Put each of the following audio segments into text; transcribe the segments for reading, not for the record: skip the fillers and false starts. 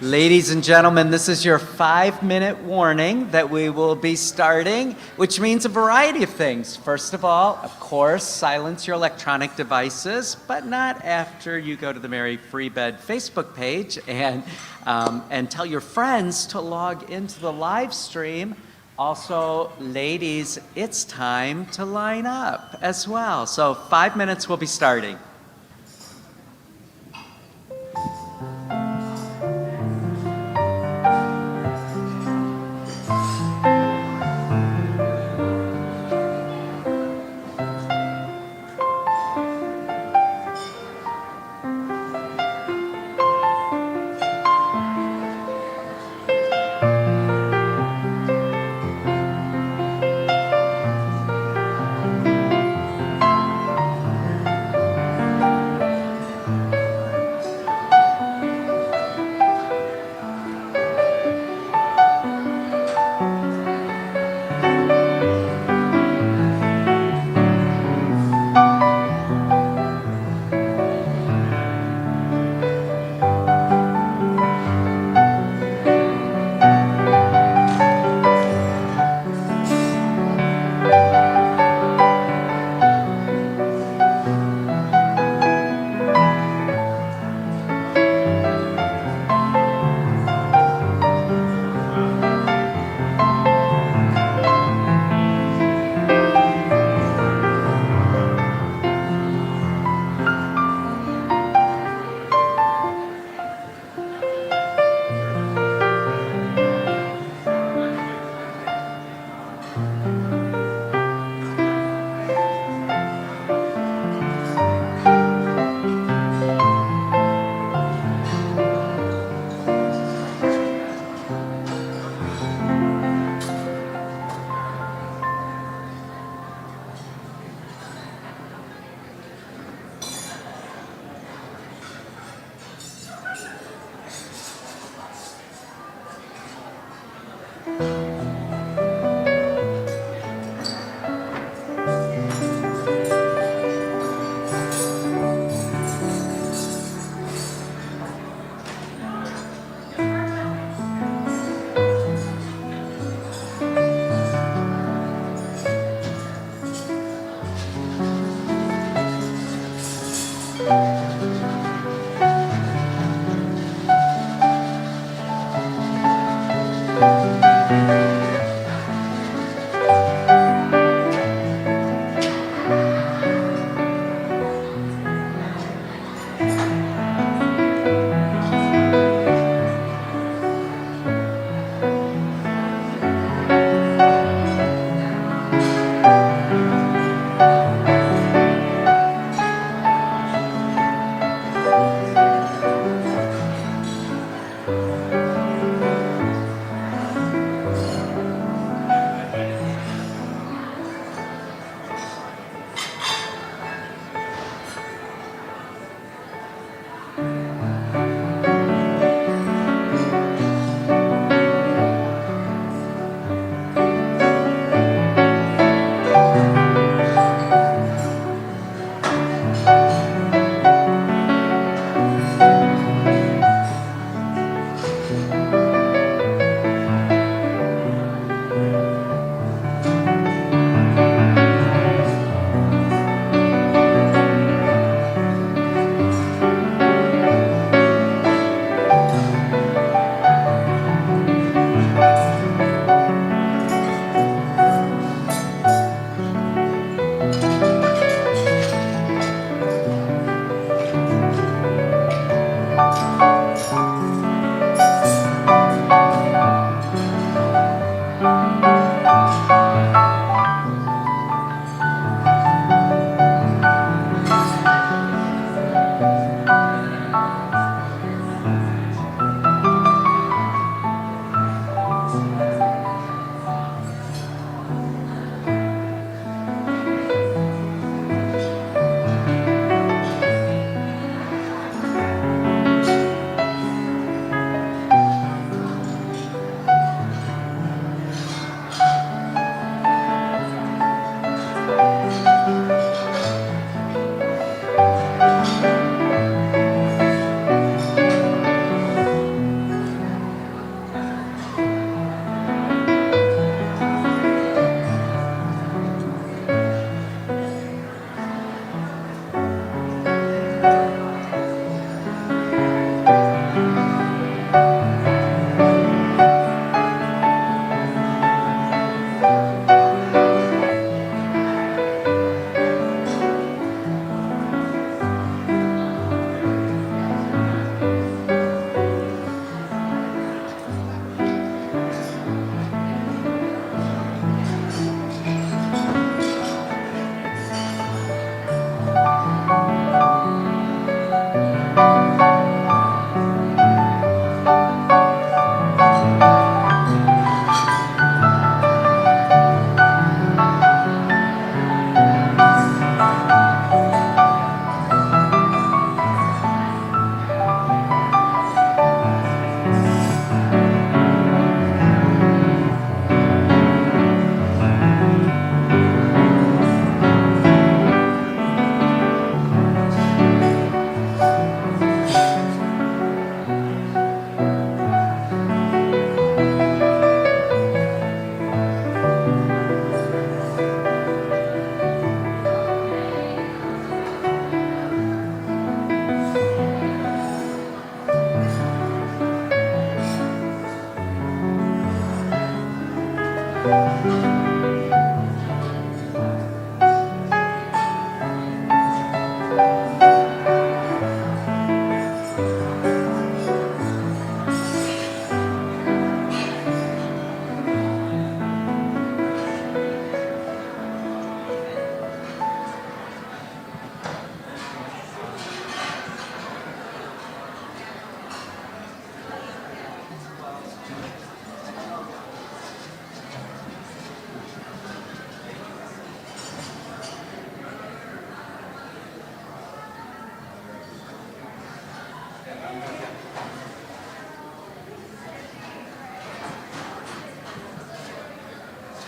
Ladies and gentlemen, this is your 5-minute warning that we will be starting, which means a variety of things. First of all, of course, silence your electronic devices, but not after you go to the Mary Free Bed Facebook page and tell your friends to log into the live stream. Also, ladies, it's time to line up as well. So 5 minutes will be starting.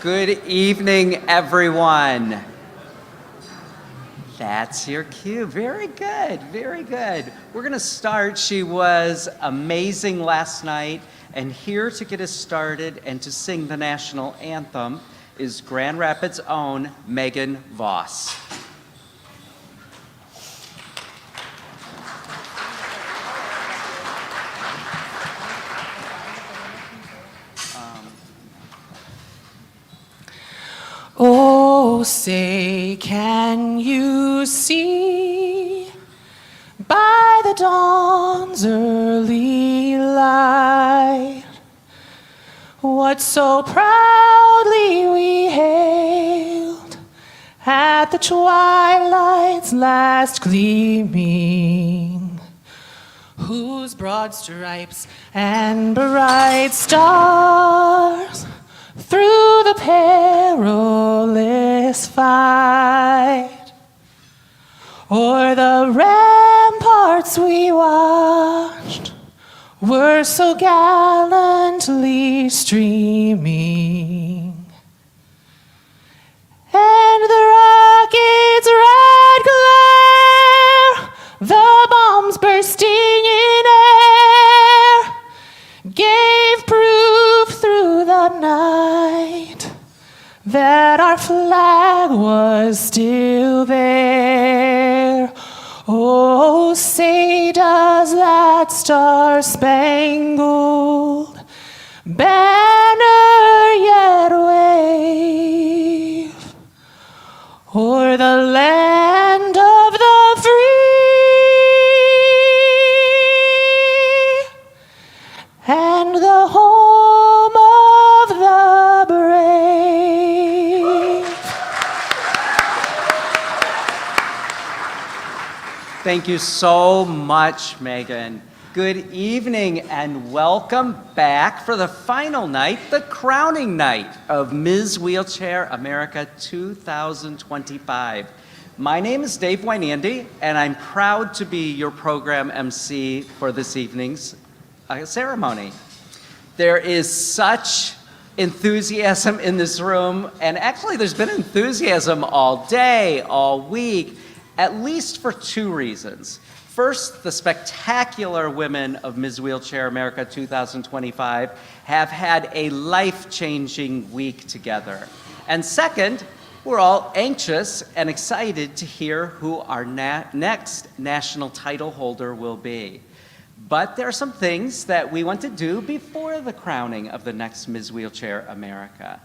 Good evening, everyone. That's your cue. Very good, very good. We're gonna start. She was amazing last night, and here to get us started and to sing the national anthem is Grand Rapids' own Megan Voss. Oh, say, can you see by the dawn's early light what so proudly we hailed at the twilight's last gleaming, whose broad stripes and bright stars through the perilous fight o'er the ramparts we watched were so gallantly streaming, and the rocket's red glare, the bombs bursting in air, gave proof through the night that our flag was still there. Oh, say, does that star-spangled banner yet wave o'er the land of the free and the home of the brave? Thank you so much, Megan. Good evening and welcome back for the final night, the crowning night of Ms. Wheelchair America 2025. My name is Dave Wynandy, and I'm proud to be your program MC for this evening's ceremony. There is such enthusiasm in this room, and actually there's been enthusiasm all day, all week, at least for two reasons. First, the spectacular women of Ms. Wheelchair America 2025 have had a life-changing week together. And second, we're all anxious and excited to hear who our next national title holder will be. But there are some things that we want to do before the crowning of the next Ms. Wheelchair America.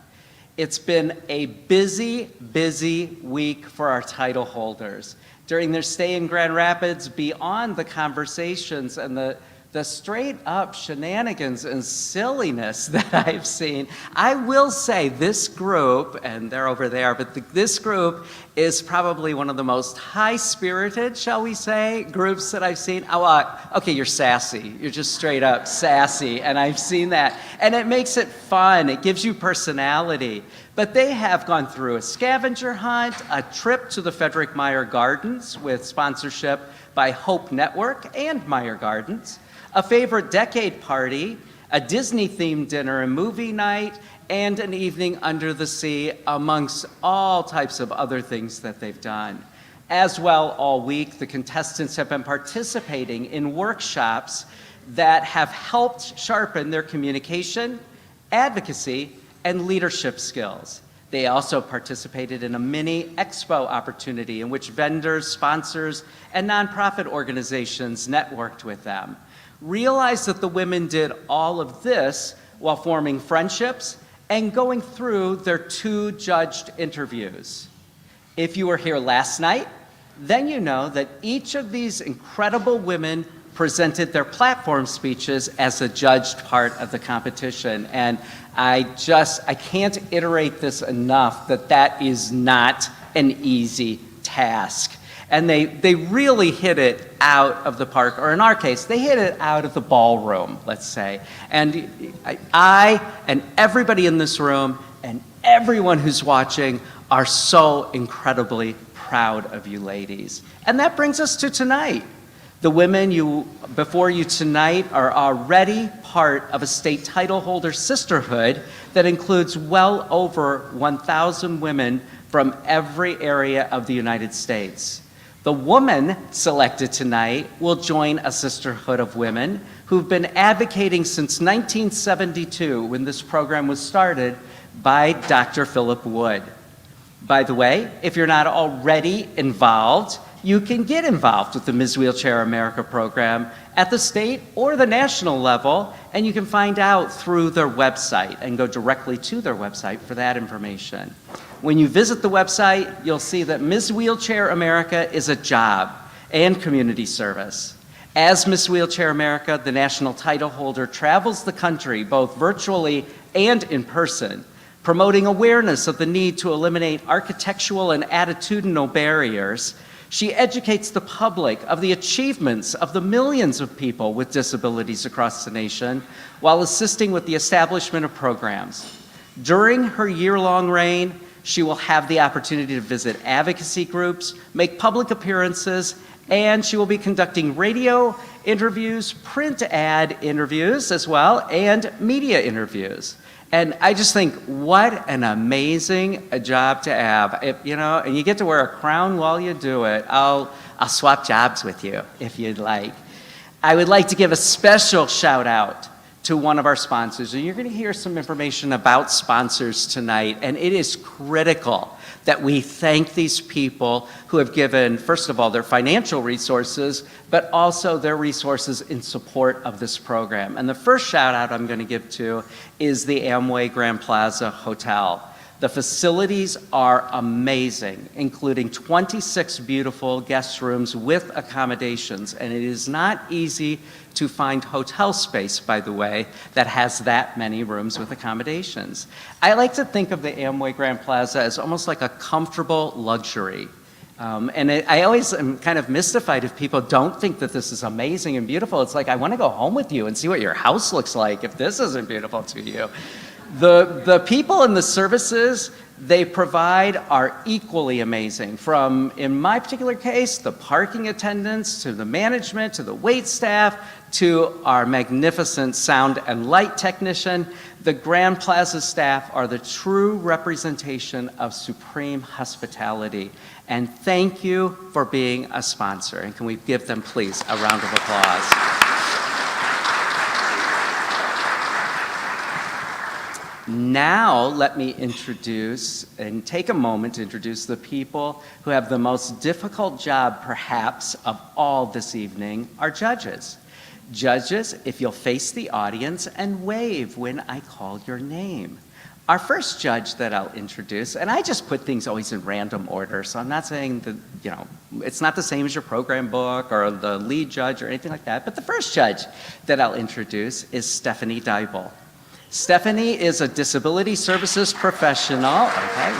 It's been a busy, busy week for our title holders. During their stay in Grand Rapids, beyond the conversations and the straight up shenanigans and silliness that I've seen, I will say this group, and they're over there, but this group is probably one of the most high-spirited, shall we say, groups that I've seen. Okay, you're sassy. You're just straight up sassy, and I've seen that. And it makes it fun. It gives you personality. But they have gone through a scavenger hunt, a trip to the Frederick Meyer Gardens with sponsorship by Hope Network and Meyer Gardens, a favorite decade party, a Disney-themed dinner and movie night, and an evening under the sea, amongst all types of other things that they've done. As well, all week, the contestants have been participating in workshops that have helped sharpen their communication, advocacy, and leadership skills. They also participated in a mini expo opportunity in which vendors, sponsors, and nonprofit organizations networked with them. Realize that the women did all of this while forming friendships and going through their two judged interviews. If you were here last night, then you know that each of these incredible women presented their platform speeches as a judged part of the competition. And I can't iterate this enough that that is not an easy task. And they really hit it out of the park, or in our case, they hit it out of the ballroom, let's say. And I and everybody in this room and everyone who's watching are so incredibly proud of you ladies. And that brings us to tonight. The women before you tonight are already part of a state title holder sisterhood that includes well over 1,000 women from every area of the United States. The woman selected tonight will join a sisterhood of women who've been advocating since 1972, when this program was started by Dr. Philip Wood. By the way, if you're not already involved, you can get involved with the Ms. Wheelchair America program at the state or the national level, and you can find out through their website and go directly to their website for that information. When you visit the website, you'll see that Ms. Wheelchair America is a job and community service. As Ms. Wheelchair America, the national title holder travels the country both virtually and in person, promoting awareness of the need to eliminate architectural and attitudinal barriers. She educates the public of the achievements of the millions of people with disabilities across the nation while assisting with the establishment of programs. During her year-long reign, she will have the opportunity to visit advocacy groups, make public appearances, and she will be conducting radio interviews, print ad interviews as well, and media interviews. And I just think, what an amazing job to have. And you get to wear a crown while you do it. I'll swap jobs with you if you'd like. I would like to give a special shout out to one of our sponsors. And you're going to hear some information about sponsors tonight. And it is critical that we thank these people who have given, first of all, their financial resources, but also their resources in support of this program. And the first shout out I'm going to give to is the Amway Grand Plaza Hotel. The facilities are amazing, including 26 beautiful guest rooms with accommodations. And it is not easy to find hotel space, by the way, that has that many rooms with accommodations. I like to think of the Amway Grand Plaza as almost like a comfortable luxury. I always am kind of mystified if people don't think that this is amazing and beautiful. It's like, I want to go home with you and see what your house looks like if this isn't beautiful to you. The people and the services they provide are equally amazing. From, in my particular case, the parking attendants, to the management, to the wait staff, to our magnificent sound and light technician. The Grand Plaza staff are the true representation of supreme hospitality. And thank you for being a sponsor. And can we give them, please, a round of applause? Now, let me introduce and take a moment to introduce the people who have the most difficult job, perhaps, of all this evening, our judges. Judges, if you'll face the audience and wave when I call your name. Our first judge that I'll introduce, and I just put things always in random order, so I'm not saying that, it's not the same as your program book or the lead judge or anything like that, but the first judge that I'll introduce is Stephanie Dybel. Stephanie is a disability services professional. Okay.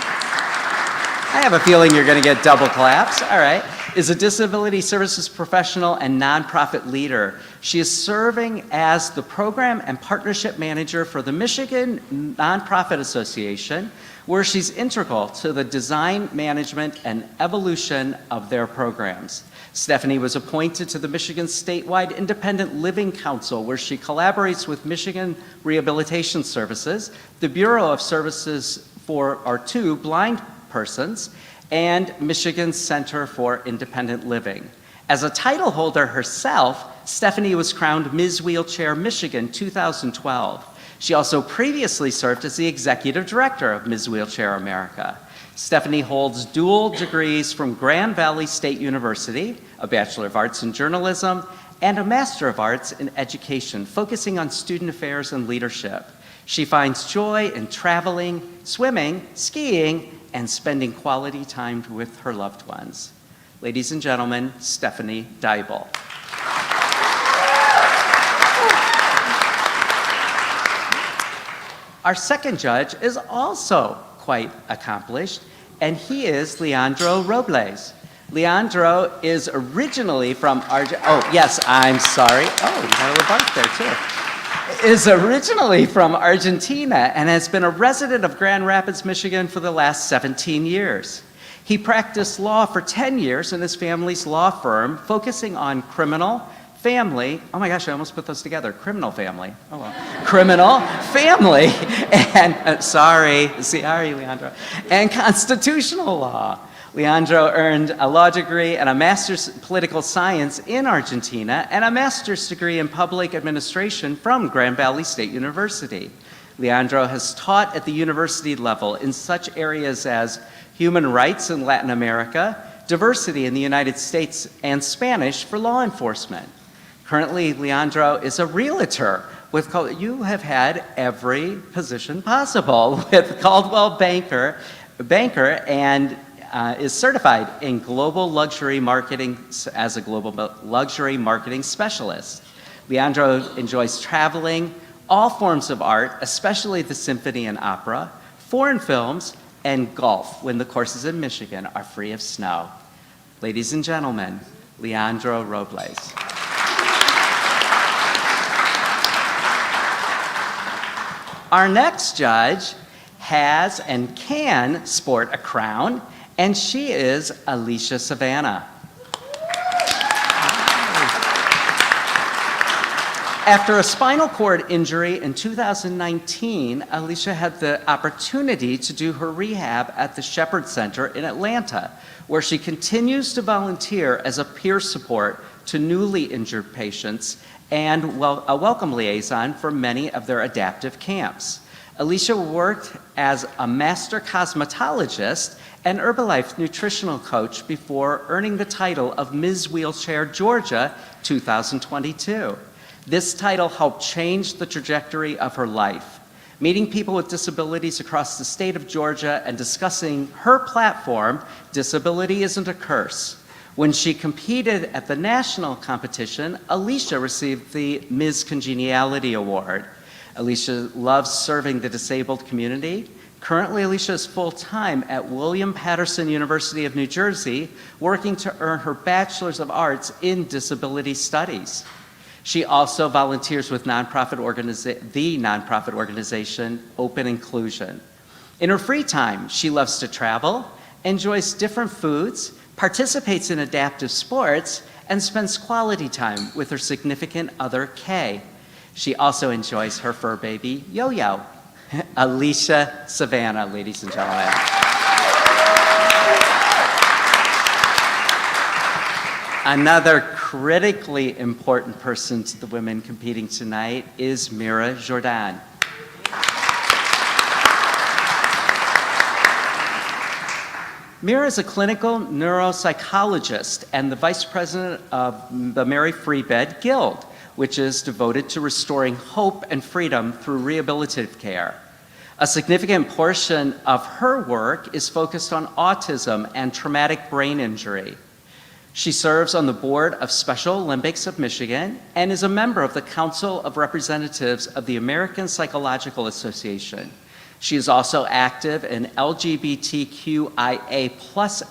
I have a feeling you're going to get double claps. All right. Is a disability services professional and nonprofit leader. She is serving as the program and partnership manager for the Michigan Nonprofit Association, where she's integral to the design, management, and evolution of their programs. Stephanie was appointed to the Michigan Statewide Independent Living Council, where she collaborates with Michigan Rehabilitation Services, the Bureau of Services to Blind Persons, and Michigan Center for Independent Living. As a title holder herself, Stephanie was crowned Ms. Wheelchair Michigan 2012. She also previously served as the executive director of Ms. Wheelchair America. Stephanie holds dual degrees from Grand Valley State University, a Bachelor of Arts in Journalism, and a Master of Arts in Education, focusing on student affairs and leadership. She finds joy in traveling, swimming, skiing, and spending quality time with her loved ones. Ladies and gentlemen, Stephanie Dybel. Our second judge is also quite accomplished, and he is Leandro Robles. Leandro is originally from I'm sorry. Oh, you got a little bark there too. Is originally from Argentina and has been a resident of Grand Rapids, Michigan for the last 17 years. He practiced law for 10 years in his family's law firm, focusing on criminal, family, oh my gosh, I almost put those together, criminal family, oh well, criminal, family, and, sorry, Leandro, and constitutional law. Leandro earned a law degree and a master's in political science in Argentina and a master's degree in public administration from Grand Valley State University. Leandro has taught at the university level in such areas as human rights in Latin America, diversity in the United States, and Spanish for law enforcement. Currently, Leandro is a realtor with, you have had every position possible with Coldwell Banker and is certified in global luxury marketing as a global luxury marketing specialist. Leandro enjoys traveling, all forms of art, especially the symphony and opera, foreign films, and golf when the courses in Michigan are free of snow. Ladies and gentlemen, Leandro Robles. Our next judge has and can sport a crown, and she is Alicia Savannah. After a spinal cord injury in 2019, Alicia had the opportunity to do her rehab at the Shepherd Center in Atlanta, where she continues to volunteer as a peer support to newly injured patients and a welcome liaison for many of their adaptive camps. Alicia worked as a master cosmetologist and Herbalife nutritional coach before earning the title of Ms. Wheelchair Georgia 2022. This title helped change the trajectory of her life. Meeting people with disabilities across the state of Georgia and discussing her platform, Disability Isn't a Curse. When she competed at the national competition, Alicia received the Ms. Congeniality Award. Alicia loves serving the disabled community. Currently, Alicia is full-time at William Patterson University of New Jersey, working to earn her Bachelor's of Arts in Disability Studies. She also volunteers with the nonprofit organization Open Inclusion. In her free time, she loves to travel, enjoys different foods, participates in adaptive sports, and spends quality time with her significant other, Kay. She also enjoys her fur baby, Yo-Yo. Alicia Savannah, ladies and gentlemen. Another critically important person to the women competing tonight is Mira Jordan. Mira is a clinical neuropsychologist and the vice president of the Mary Free Bed Guild, which is devoted to restoring hope and freedom through rehabilitative care. A significant portion of her work is focused on autism and traumatic brain injury. She serves on the board of Special Olympics of Michigan and is a member of the Council of Representatives of the American Psychological Association. She is also active in LGBTQIA+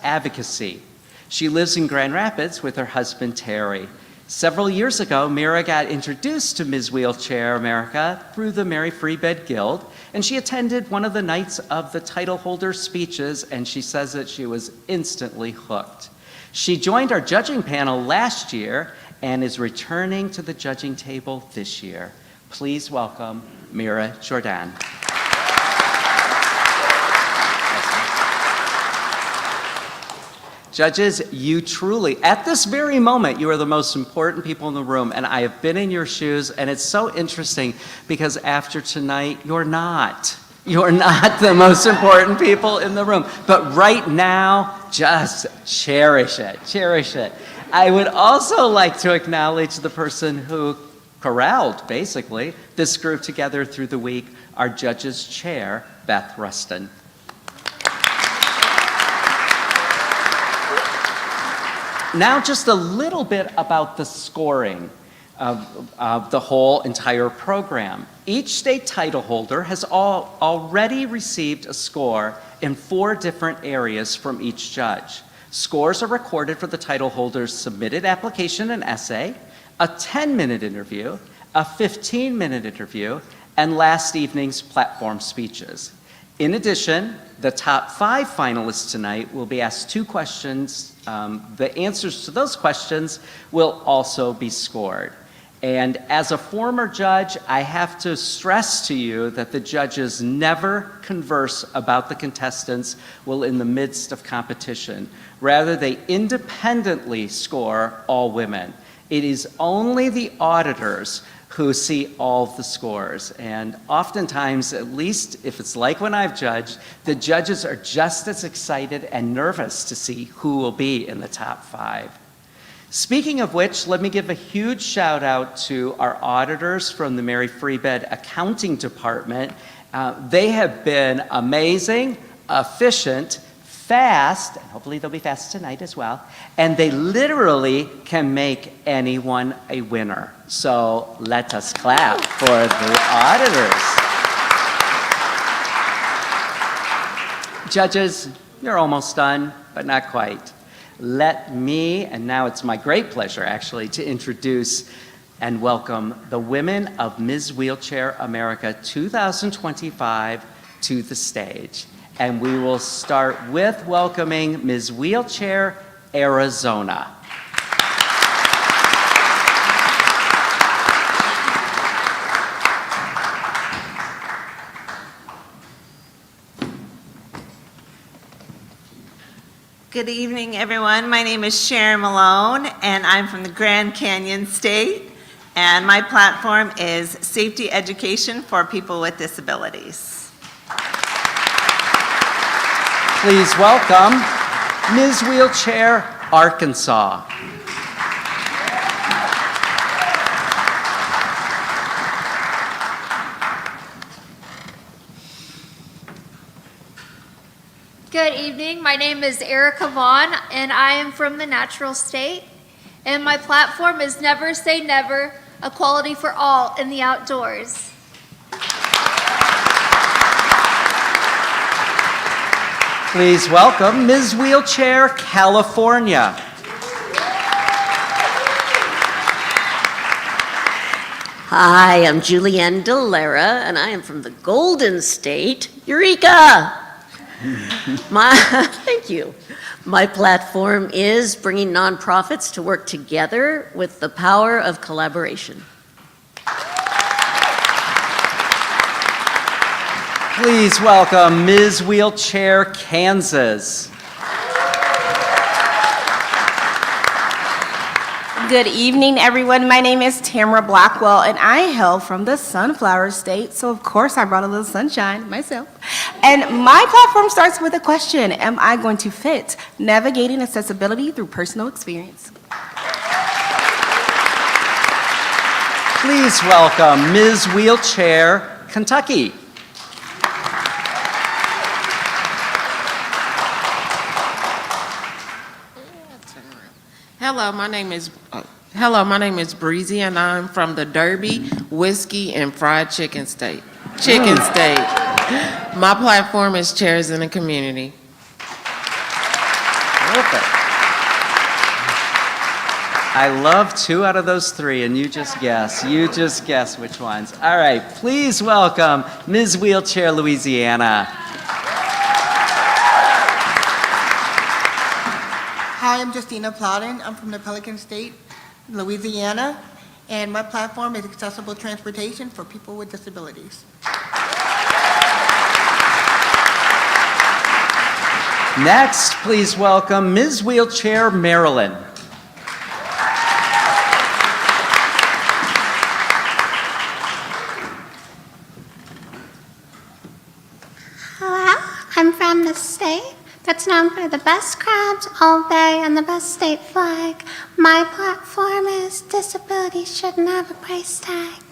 advocacy. She lives in Grand Rapids with her husband, Terry. Several years ago, Mira got introduced to Ms. Wheelchair America through the Mary Free Bed Guild, and she attended one of the nights of the title holder speeches, and she says that she was instantly hooked. She joined our judging panel last year and is returning to the judging table this year. Please welcome Mira Jordan. Judges, you truly, at this very moment, you are the most important people in the room, and I have been in your shoes, and it's so interesting because after tonight, you're not. You're not the most important people in the room. But right now, just cherish it, cherish it. I would also like to acknowledge the person who corralled, basically, this group together through the week, our judge's chair, Beth Rustin. Now just a little bit about the scoring of the whole entire program. Each state title holder has already received a score in 4 different areas from each judge. Scores are recorded for the title holder's submitted application and essay, a 10-minute interview, a 15-minute interview, and last evening's platform speeches. In addition, the top 5 finalists tonight will be asked 2 questions. The answers to those questions will also be scored. And as a former judge, I have to stress to you that the judges never converse about the contestants while in the midst of competition. Rather, they independently score all women. It is only the auditors who see all of the scores. And oftentimes, at least if it's like when I've judged, the judges are just as excited and nervous to see who will be in the top 5. Speaking of which, let me give a huge shout out to our auditors from the Mary Free Bed Accounting Department. They have been amazing, efficient, fast, and hopefully they'll be fast tonight as well, and they literally can make anyone a winner. So let us clap for the auditors. Judges, you're almost done, but not quite. Let me, and now it's my great pleasure actually, to introduce and welcome the women of Ms. Wheelchair America 2025 to the stage. And we will start with welcoming Ms. Wheelchair Arizona. Good evening, everyone. My name is Sharon Malone, and I'm from the Grand Canyon State, and my platform is Safety Education for People with Disabilities. Please welcome Ms. Wheelchair Arkansas. Good evening. My name is Erica Vaughn, and I am from the Natural State. And my platform is Never Say Never, Equality for All in the Outdoors. Please welcome Ms. Wheelchair California. Hi, I'm Julianne Delara, and I am from the Golden State. Eureka! Thank you. My platform is bringing nonprofits to work together with the power of collaboration. Please welcome Ms. Wheelchair Kansas. Good evening, everyone. My name is Tamara Blackwell, and I hail from the Sunflower State, so of course I brought a little sunshine myself. And my platform starts with a question: am I going to fit navigating accessibility through personal experience? Please welcome Ms. Wheelchair Kentucky. Hello, my name is Breezy, and I'm from the Derby Whiskey and Fried Chicken State. My platform is Chairs in the Community. Perfect. I love 2 out of those 3, and you just guess. You just guess which ones. All right, please welcome Ms. Wheelchair Louisiana. Hi, I'm Justina Plowden. I'm from the Pelican State, Louisiana, and my platform is accessible transportation for people with disabilities. Next, please welcome Ms. Wheelchair Maryland. Hello, I'm from the state that's known for the best crabs all day and the best state flag. My platform is disability shouldn't have a price tag.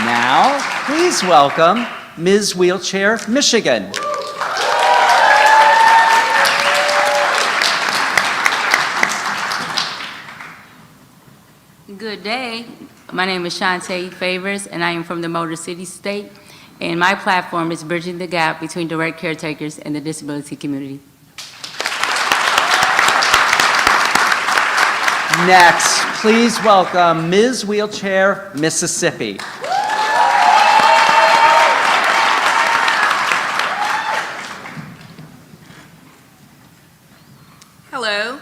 Now, please welcome Ms. Wheelchair Michigan. Good day. My name is Shantae Favors, and I am from the Motor City State. And my platform is bridging the gap between direct caretakers and the disability community. Next, please welcome Ms. Wheelchair Mississippi. Hello,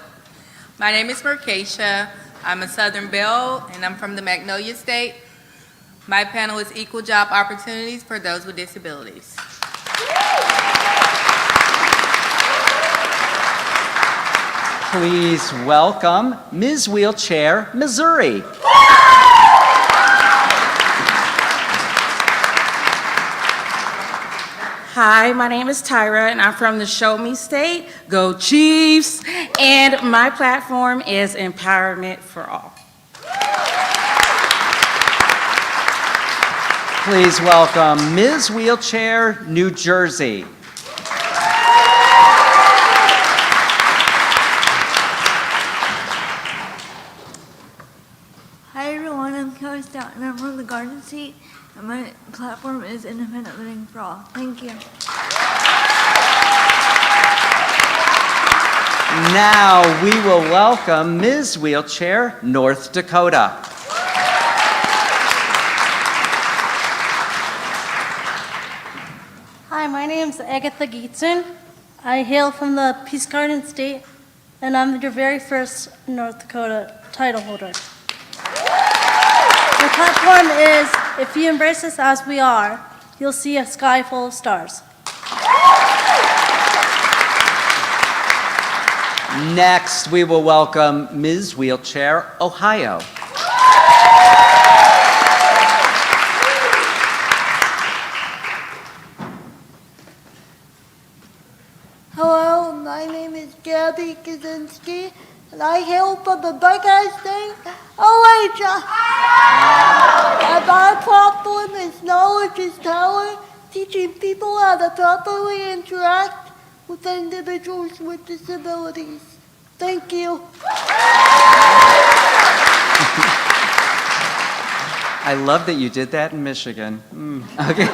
my name is Mercatia. I'm a Southern Belle, and I'm from the Magnolia State. My panel is Equal Job Opportunities for Those with Disabilities. Please welcome Ms. Wheelchair, Missouri. Hi, my name is Tyra, and I'm from the Show Me State. Go Chiefs! And my platform is Empowerment for All. Please welcome Ms. Wheelchair, New Jersey. Hi everyone, I'm Kelly Stout and I'm from the Garden Seat and my platform is Independent Living for All. Thank you. Now we will welcome Ms. Wheelchair, North Dakota. Hi, my name is Agatha Geetson. I hail from the Peace Garden State, and I'm your very first North Dakota title holder. The platform is, if you embrace us as we are, you'll see a sky full of stars. Next, we will welcome Ms. Wheelchair, Ohio. Hello, my name is Gabby Kaczynski and I hail from the Buckeye State, OHA. And my platform is Knowledge is Power, teaching people how to properly interact with individuals with disabilities. Thank you. I love that you did that in Michigan. Okay.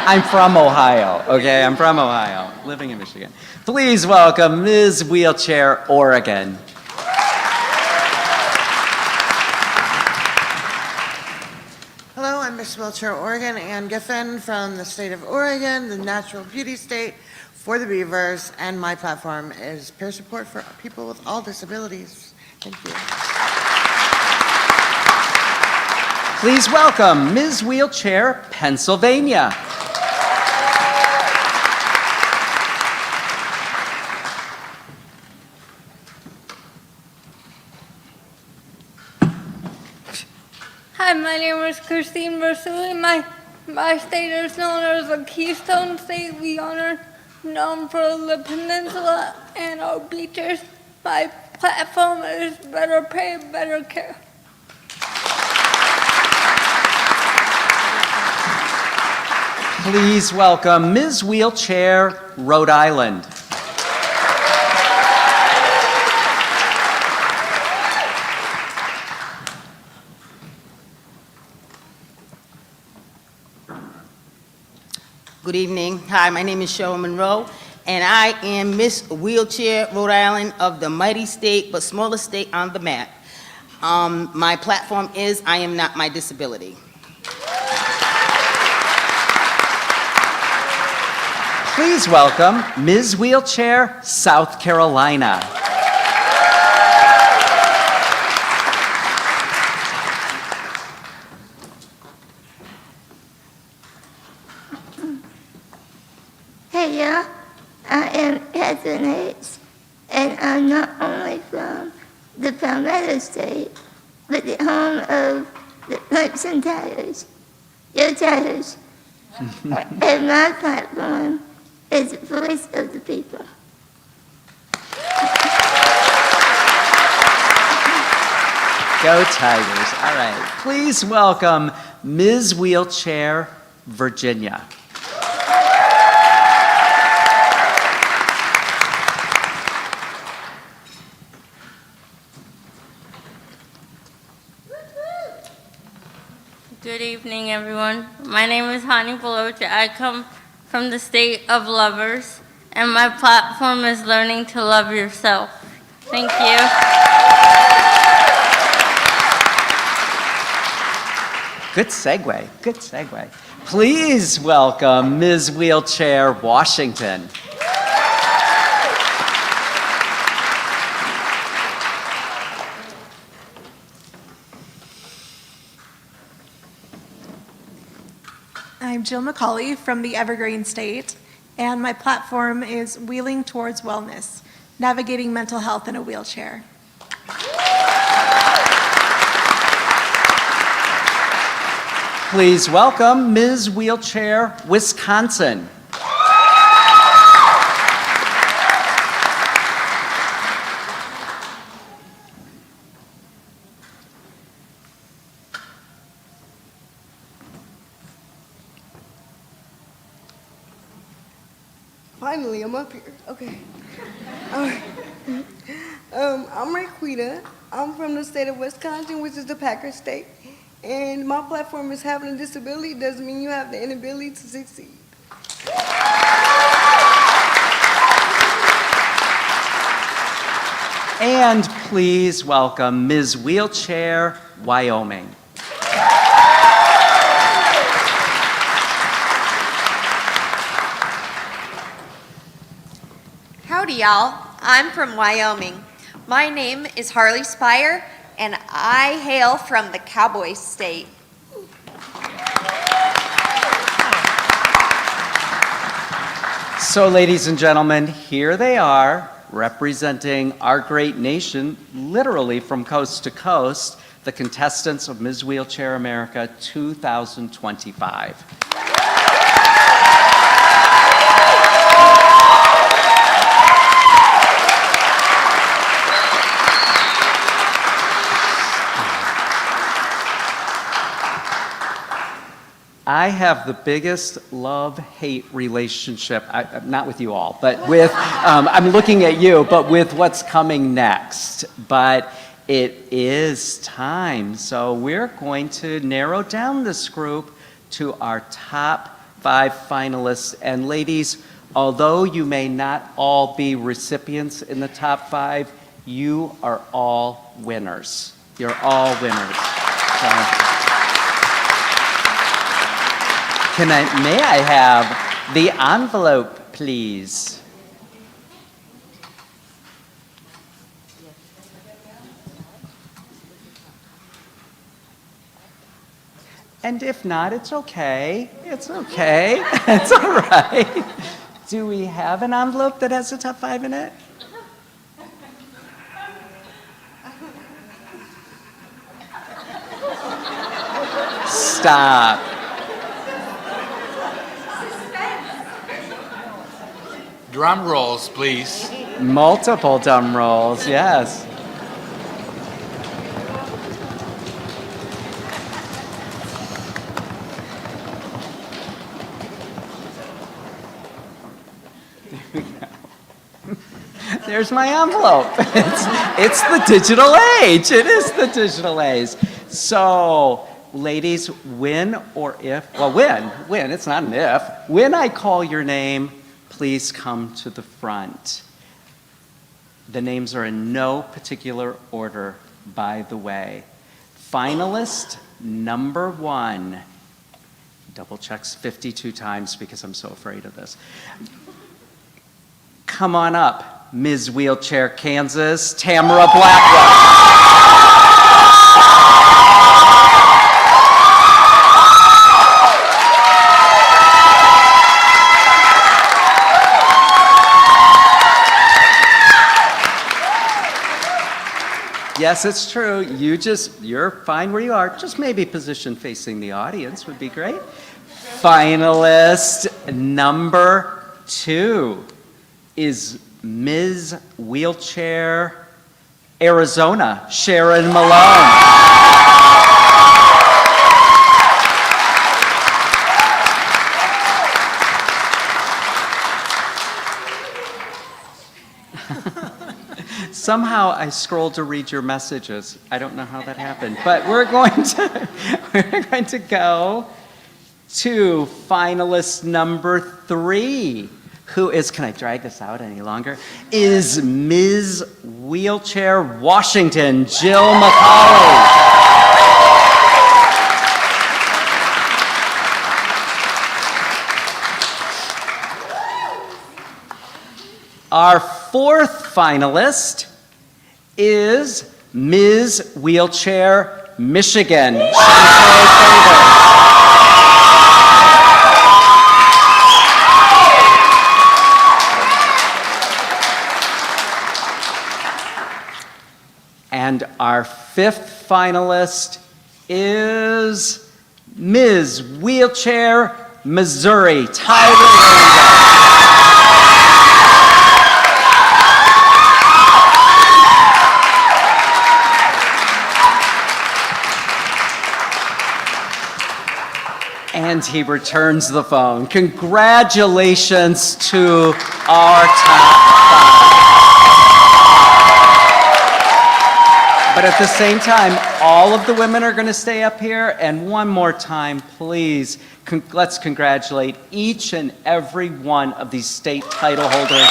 I'm from Ohio. Okay, I'm from Ohio, living in Michigan. Please welcome Ms. Wheelchair, Oregon. Hello, I'm Miss Wheelchair, Oregon, Ann Giffen from the state of Oregon, the natural beauty state for the Beavers, and my platform is peer support for people with all disabilities. Thank you. Please welcome Ms. Wheelchair, Pennsylvania. Hi, my name is Christine Versuli. My state is known as the Keystone State. We honor known for the peninsula and our beaches. My platform is better pay, better care. Please welcome Ms. Wheelchair, Rhode Island. Good evening. Hi, my name is Cheryl Monroe, and I am Miss Wheelchair Rhode Island of the mighty state, but smallest state on the map. My platform is I am not my disability. Please welcome Ms. Wheelchair, South Carolina. Hey, y'all. I am Catherine H., and I'm not only from the Palmetto State, but the home of the Pipes and Tires. Your tires. And my platform is the voice of the people. Go Tigers. All right. Please welcome Ms. Wheelchair, Virginia. Good evening, everyone. My name is Hani Balocha. I come from the state of lovers, and my platform is learning to love yourself. Thank you. Good segue. Good segue. Please welcome Ms. Wheelchair, Washington. I'm Jill McCauley from the Evergreen State, and my platform is Wheeling Towards Wellness, Navigating Mental Health in a Wheelchair. Please welcome Ms. Wheelchair, Wisconsin. Finally, I'm up here. Okay. I'm Raquita. I'm from the state of Wisconsin, which is the Packer state. And my platform is having a disability doesn't mean you have the inability to succeed. And please welcome Ms. Wheelchair, Wyoming. Howdy, y'all. I'm from Wyoming. My name is Harley Spire, and I hail from the Cowboy State. So, ladies and gentlemen, here they are, representing our great nation, literally from coast to coast, the contestants of Ms. Wheelchair America 2025. I have the biggest love-hate relationship, not with you all, but with, I'm looking at you, but with what's coming next. But it is time, so we're going to narrow down this group to our top 5 finalists. And ladies, although you may not all be recipients in the top 5, you are all winners. You're all winners. So, may I have the envelope, please? And if not, it's okay. It's okay. It's all right. Do we have an envelope that has the top 5 in it? Stop. Drum rolls, please. Multiple drum rolls, yes. There we go. There's my envelope. It's the digital age. It is the digital age. So, ladies, when or if, well, when, it's not an if, when I call your name, please come to the front. The names are in no particular order, by the way. Finalist number 1. Double checks 52 times because I'm so afraid of this. Come on up, Ms. Wheelchair, Kansas, Tamara Blackwell. Yes, it's true. You're fine where you are. Just maybe position facing the audience would be great. Finalist number 2 is Ms. Wheelchair, Arizona, Sharon Malone. Somehow I scrolled to read your messages. I don't know how that happened, but we're going to go to finalist number 3, who is, can I drag this out any longer, is Ms. Wheelchair Washington, Jill McCauley. Our 4th finalist is Ms. Wheelchair, Michigan, Chantay Favors. And our fifth finalist is Ms. Wheelchair Missouri, Tyler. And he returns the phone. Congratulations to our top five. But at the same time, all of the women are going to stay up here. And one more time, please, let's congratulate each and every one of these state title holders.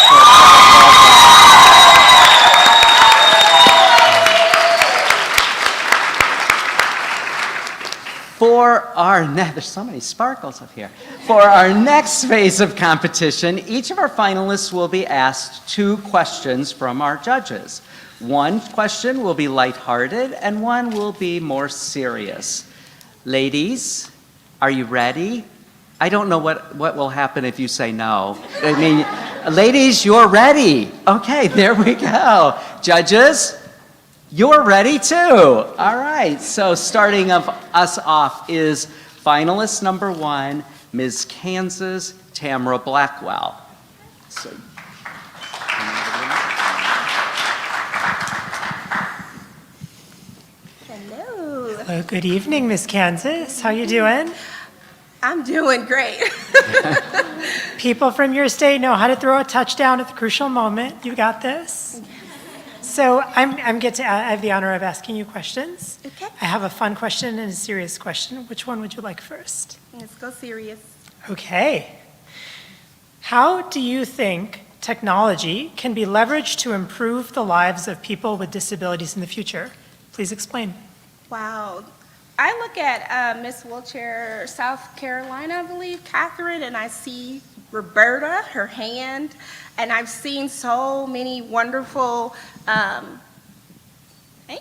There's so many sparkles up here. For our next phase of competition, each of our finalists will be asked 2 questions from our judges. One question will be lighthearted and one will be more serious. Ladies, are you ready? I don't know what will happen if you say no. I mean, ladies, you're ready. Okay, there we go. Judges, you're ready too. All right, so starting us off is finalist number 1, Ms. Kansas Tamara Blackwell. So, Hello, good evening, Miss Kansas. How you doing? I'm doing great. People from your state know how to throw a touchdown at the crucial moment. You got this. So I have the honor of asking you questions. Okay. I have a fun question and a serious question. Which one would you like first? Let's go serious. Okay. How do you think technology can be leveraged to improve the lives of people with disabilities in the future? Please explain. Wow. I look at Miss Wheelchair, South Carolina, I believe, Catherine, and I see Roberta, her hand, and I've seen so many wonderful, thank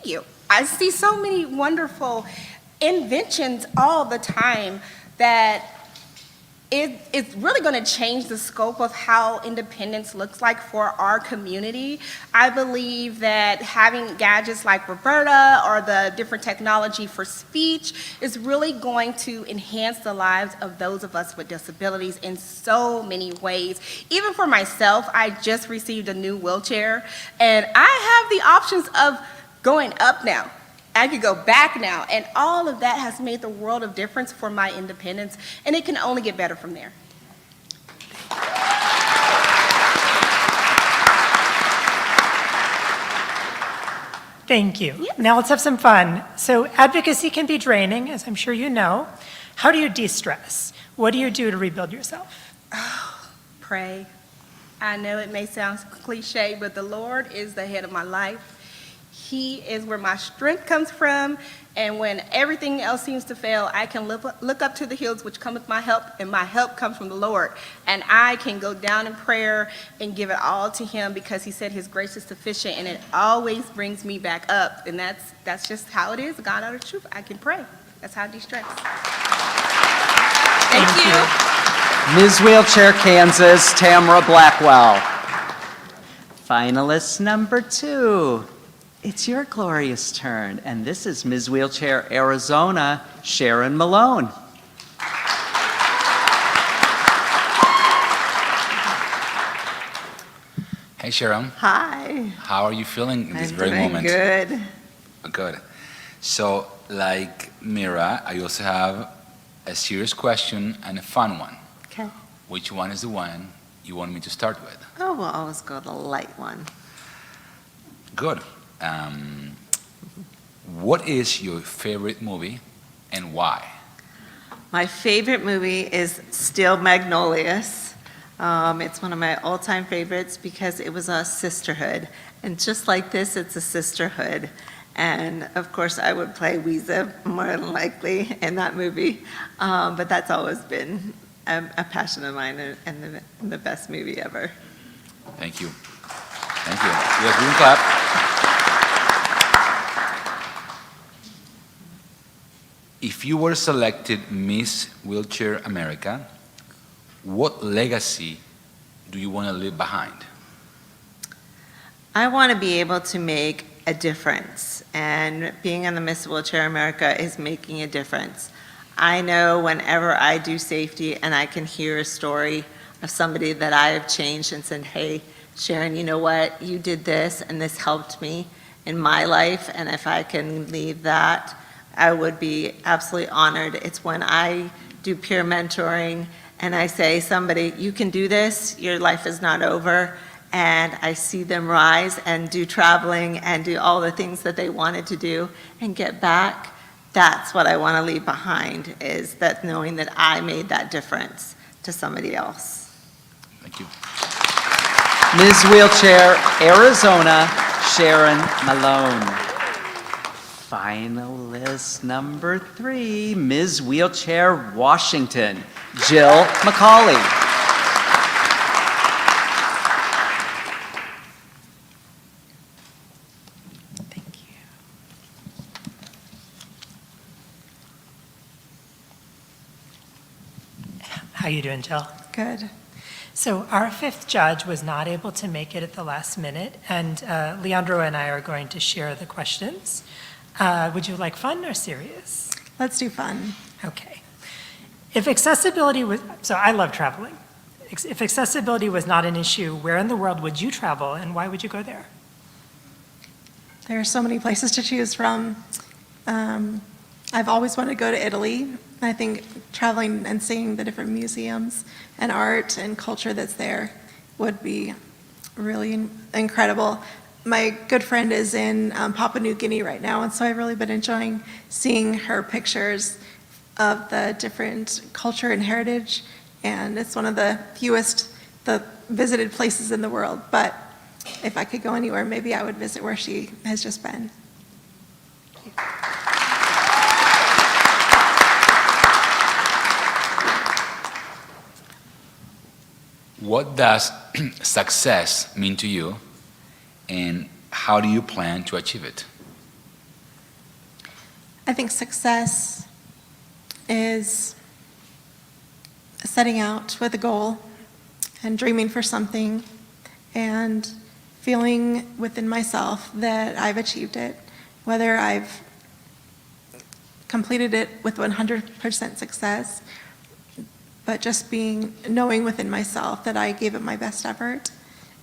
you. I see so many wonderful inventions all the time that it's really going to change the scope of how independence looks like for our community. I believe that having gadgets like Roberta or the different technology for speech is really going to enhance the lives of those of us with disabilities in so many ways. Even for myself, I just received a new wheelchair, and I have the options of going up now. I could go back now, and all of that has made the world of difference for my independence, and it can only get better from there. Thank you. Now let's have some fun. So advocacy can be draining, as I'm sure you know. How do you de-stress? What do you do to rebuild yourself? Pray. I know it may sound cliche, but the Lord is the head of my life. He is where my strength comes from, and when everything else seems to fail, I can look up to the hills which cometh my help, and my help comes from the Lord. And I can go down in prayer and give it all to Him because He said His grace is sufficient, and it always brings me back up. And that's just how it is. God out of truth. I can pray. That's how I de-stress. Thank you. Ms. Wheelchair, Kansas, Tamara Blackwell. Finalist number 2. It's your glorious turn, and this is Ms. Wheelchair, Arizona, Sharon Malone. Hey, Sharon. Hi. How are you feeling in this I'm very doing moment? good. Good. So, like Mira, I also have a serious question and a fun one. Okay. Which one is the one you want me to start with? Oh, we'll always go the light one. Good. What is your favorite movie and why? My favorite movie is Steel Magnolias. It's one of my all-time favorites because it was a sisterhood. And just like this, it's a sisterhood. And of course, I would play Weeza more than likely in that movie. But that's always been a passion of mine and the best movie ever. Thank you. Thank you. Yes, we can clap. If you were selected Miss Wheelchair America, what legacy do you want to leave behind? I want to be able to make a difference. And being on the Miss Wheelchair America is making a difference. I know whenever I do safety and I can hear a story of somebody that I have changed and said, hey, Sharon, you know what, you did this and this helped me in my life, and if I can leave that, I would be absolutely honored. It's when I do peer mentoring and I say, somebody, you can do this, your life is not over, and I see them rise and do traveling and do all the things that they wanted to do and get back. That's what I want to leave behind, is that knowing that I made that difference to somebody else. Thank you. Ms. Wheelchair, Arizona, Sharon Malone. Finalist number 3, Ms. Wheelchair, Washington, Jill McCauley. How you doing, Jill? Good. So our 5th judge was not able to make it at the last minute, and Leandro and I are going to share the questions. Would you like fun or serious? Let's do fun. Okay. If accessibility was, so I love traveling. If accessibility was not an issue, where in the world would you travel and why would you go there? There are so many places to choose from. I've always wanted to go to Italy. I think traveling and seeing the different museums and art and culture that's there would be really incredible. My good friend is in Papua New Guinea right now, and so I've really been enjoying seeing her pictures of the different culture and heritage, and it's one of the fewest visited places in the world. But if I could go anywhere, maybe I would visit where she has just been. What does success mean to you, and how do you plan to achieve it? I think success is setting out with a goal and dreaming for something and feeling within myself that I've achieved it, whether I've completed it with 100% success, but just knowing within myself that I gave it my best effort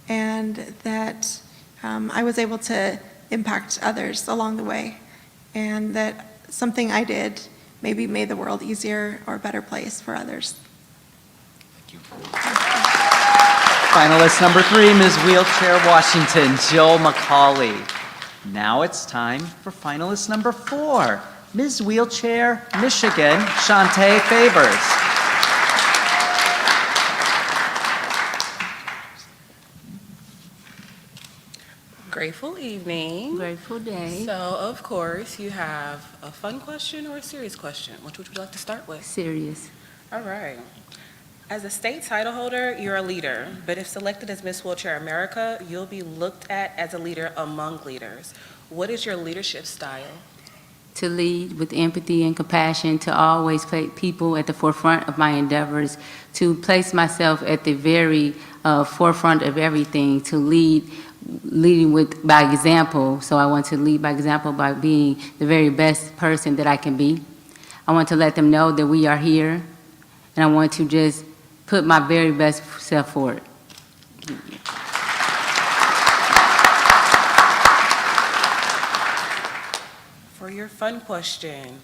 and that I was able to impact others along the way, and that something I did maybe made the world easier or a better place for others. Thank you. Finalist number 3, Ms. Wheelchair, Washington, Jill McCauley. Now it's time for finalist number 4, Ms. Wheelchair, Michigan, Shantae Favors. Grateful evening. Grateful day. So, of course, you have a fun question or a serious question. Which would you like to start with? Serious. All right. As a state title holder, you're a leader, but if selected as Miss Wheelchair America, you'll be looked at as a leader among leaders. What is your leadership style? To lead with empathy and compassion, to always put people at the forefront of my endeavors, to place myself at the very forefront of everything, to leading by example. So I want to lead by example by being the very best person that I can be. I want to let them know that we are here, and I want to just put my very best self forward. For your fun question,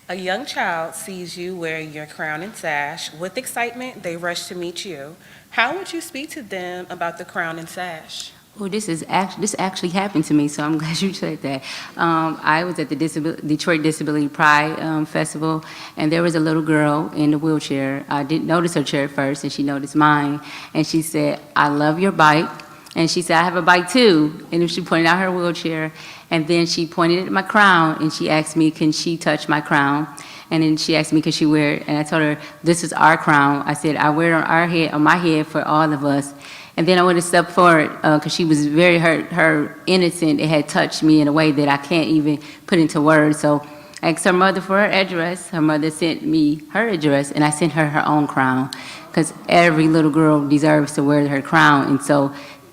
a young child sees you wearing your crown and sash. With excitement, they rush to meet you. How would you speak to them about the crown and sash? Oh, this actually happened to me, so I'm glad you said that. I was at the Detroit Disability Pride Festival, and there was a little girl in the wheelchair. I didn't notice her chair first, and she noticed mine, and she said, "I love your bike." And she said, "I have a bike too." And she pointed out her wheelchair, and then she pointed at my crown, and she asked me, can she touch my crown? And then she asked me, could she wear it? And I told her, this is our crown. I said, I wear it on our head, on my head for all of us. And then I went a step forward because she was very hurt, her innocent. It had touched me in a way that I can't even put into words. So I asked her mother for her address. Her mother sent me her address, and I sent her her own crown because every little girl deserves to wear her crown. And so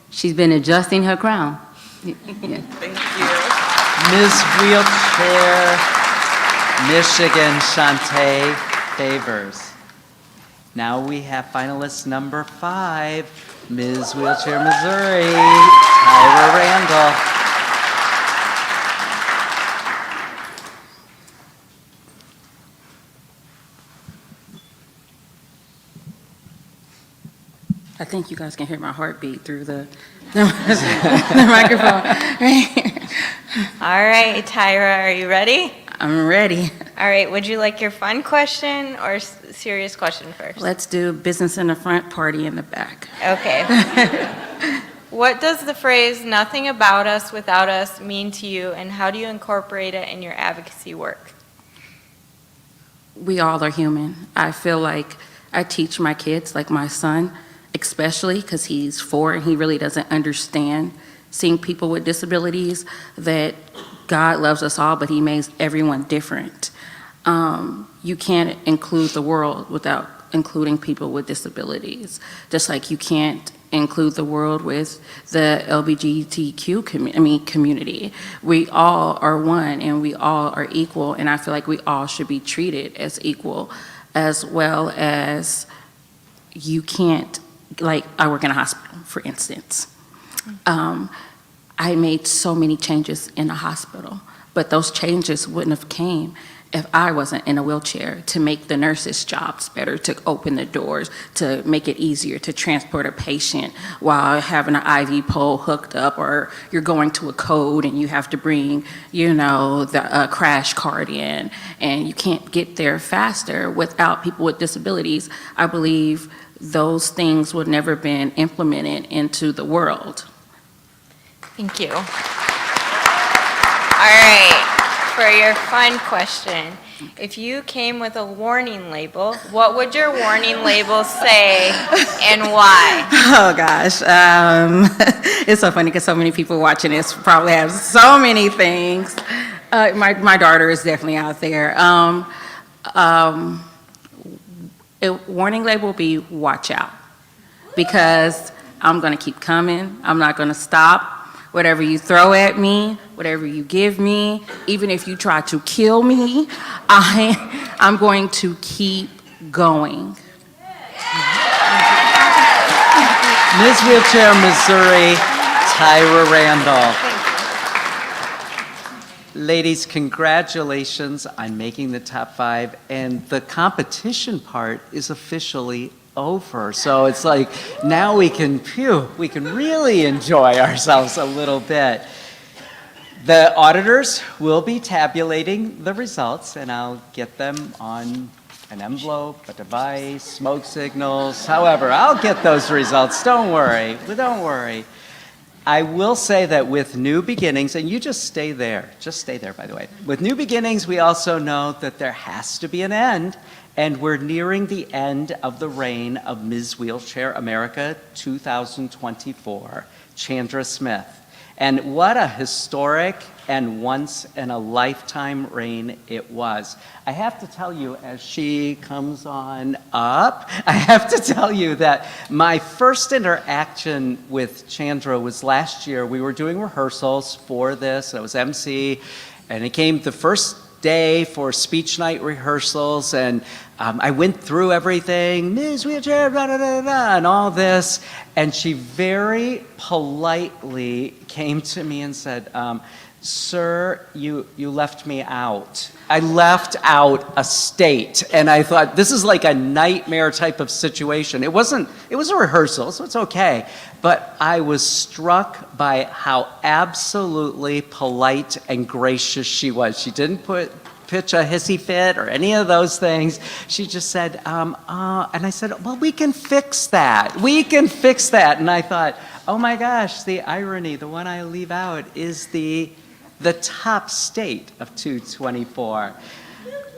she's been adjusting her crown. Thank you. Ms. Wheelchair, Michigan, Shantae Favors. Now we have finalist number 5, Ms. Wheelchair, Missouri, Tyra Randall. I think you guys can hear my heartbeat through the microphone. All right, Tyra, are you ready? I'm ready. All right, would you like your fun question or serious question first? Let's do business in the front, party in the back. Okay. What does the phrase "nothing about us without us" mean to you, and how do you incorporate it in your advocacy work? We all are human. I feel like I teach my kids, like my son, especially because he's 4 and he really doesn't understand seeing people with disabilities, that God loves us all, but he makes everyone different. You can't include the world without including people with disabilities, just like you can't include the world with the LGBTQ community. We all are one and we all are equal, and I feel like we all should be treated as equal, as well as you can't, like I work in a hospital, for instance. I made so many changes in a hospital, but those changes wouldn't have came if I wasn't in a wheelchair, to make the nurses' jobs better, to open the doors, to make it easier to transport a patient while having an IV pole hooked up, or you're going to a code and you have to bring, the crash cart in, and you can't get there faster without people with disabilities. I believe those things would never been implemented into the world. Thank you. All right, for your fun question, if you came with a warning label, what would your warning label say and why? Oh gosh, it's so funny because so many people watching this probably have so many things. My daughter is definitely out there. A warning label will be watch out, because I'm going to keep coming. I'm not going to stop. Whatever you throw at me, whatever you give me, even if you try to kill me, I'm going to keep going. Ms. Wheelchair, Missouri, Tyra Randall. Ladies, congratulations on making the top 5, and the competition part is officially over. So it's like now we can really enjoy ourselves a little bit. The auditors will be tabulating the results, and I'll get them on an envelope, a device, smoke signals, however, I'll get those results. Don't worry. I will say that with new beginnings, and you just stay there, by the way. With new beginnings, we also know that there has to be an end, and we're nearing the end of the reign of Ms. Wheelchair America 2024, Chandra Smith. And what a historic and once-in-a-lifetime reign it was. I have to tell you, as she comes on up, I have to tell you that my first interaction with Chandra was last year. We were doing rehearsals for this. I was MC, and it came the first day for speech night rehearsals, and I went through everything, Ms. Wheelchair, da, da, da, da, and all this, and she very politely came to me and said, sir, you left me out. I left out a state, and I thought, this is like a nightmare type of situation. It was a rehearsal, so it's okay, but I was struck by how absolutely polite and gracious she was. She didn't pitch a hissy fit or any of those things. She just said, and I said, well, we can fix that. And I thought, oh my gosh, the irony, the one I leave out is the top state of 224.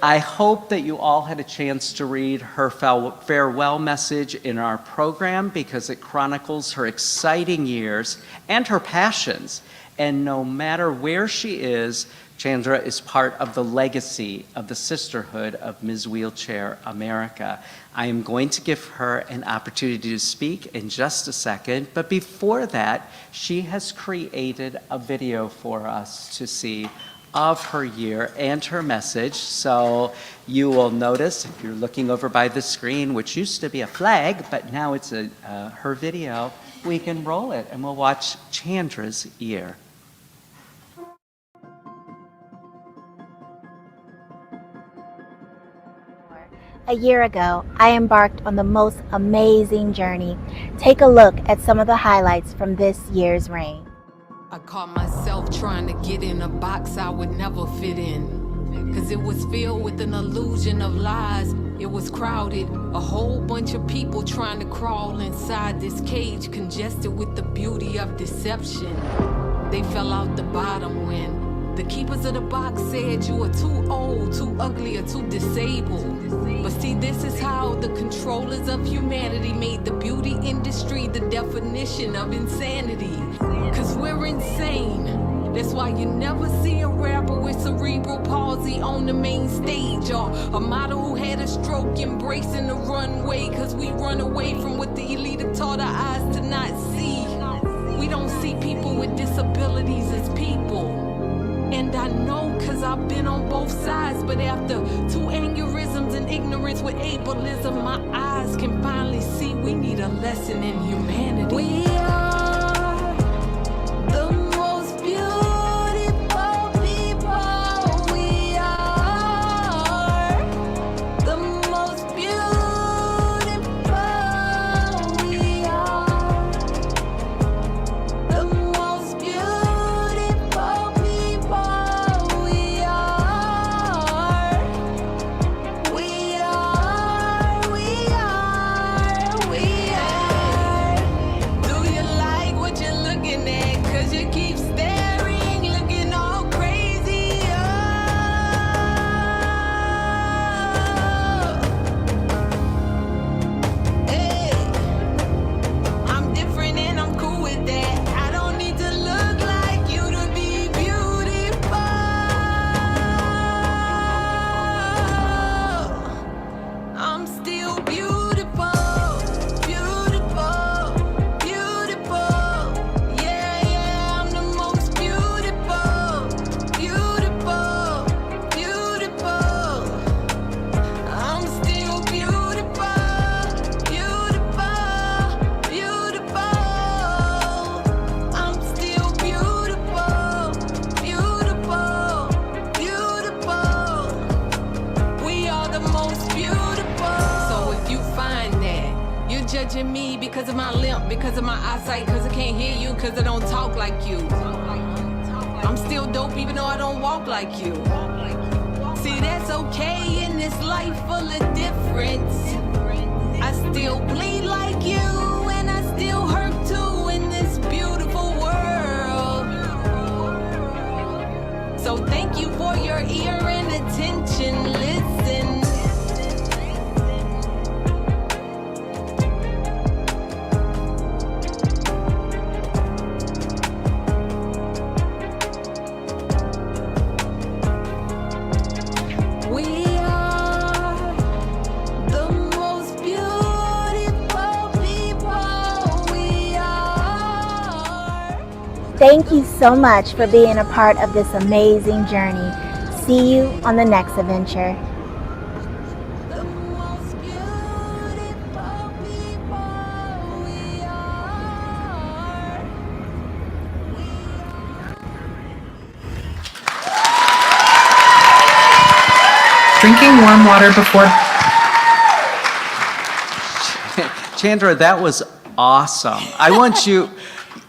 I hope that you all had a chance to read her farewell message in our program, because it chronicles her exciting years and her passions. And no matter where she is, Chandra is part of the legacy of the Sisterhood of Ms. Wheelchair America. I am going to give her an opportunity to speak in just a second, but before that, she has created a video for us to see of her year and her message. So you will notice, if you're looking over by the screen, which used to be a flag, but now it's her video, we can roll it and we'll watch Chandra's year. A year ago, I embarked on the most amazing journey. Take a look at some of the highlights from this year's reign. I caught myself trying to get in a box I would never fit in. Cause it was filled with an illusion of lies. It was crowded, a whole bunch of people trying to crawl inside this cage, congested with the beauty of deception. They fell out the bottom when the keepers of the box said you were too old, too ugly, or too disabled. But see, this is how the controllers of humanity made the beauty industry the definition of insanity. Cause we're insane. That's why you never see a rapper with cerebral palsy on the main stage, or a model who had a stroke embracing the runway. Cause we run away from what the elite have taught our eyes to not see. We don't see people with disabilities as people. And I know cause I've been on both sides, but after 2 aneurysms and ignorance with ableism, my eyes can finally see we need a lesson in humanity. We are the most beautiful people. We are the most beautiful. We are the most beautiful people. We are. Do you like what you're looking at? Cause you keep staring, looking all crazy. Hey, I'm different and I'm cool with that. I don't need to look like you to be beautiful. I'm still beautiful, beautiful, beautiful. Yeah, yeah, I'm the most beautiful, beautiful, beautiful. I'm still beautiful, beautiful, beautiful. I'm still beautiful, beautiful, beautiful. We are the most beautiful. So if you find that you're judging me because of my limp, because of my eyesight, because I can't hear you, because I don't talk like you, I'm still dope even though I don't walk like you. See, that's okay in this life full of difference. I still bleed like you, and I still hurt too in this beautiful world. So thank you for your ear and attention. Listen. We are the most beautiful people. We are. Thank you so much for being a part of this amazing journey. See you on the next adventure. The most beautiful people. We are. Drinking warm water before. Chandra, that was awesome. I want you,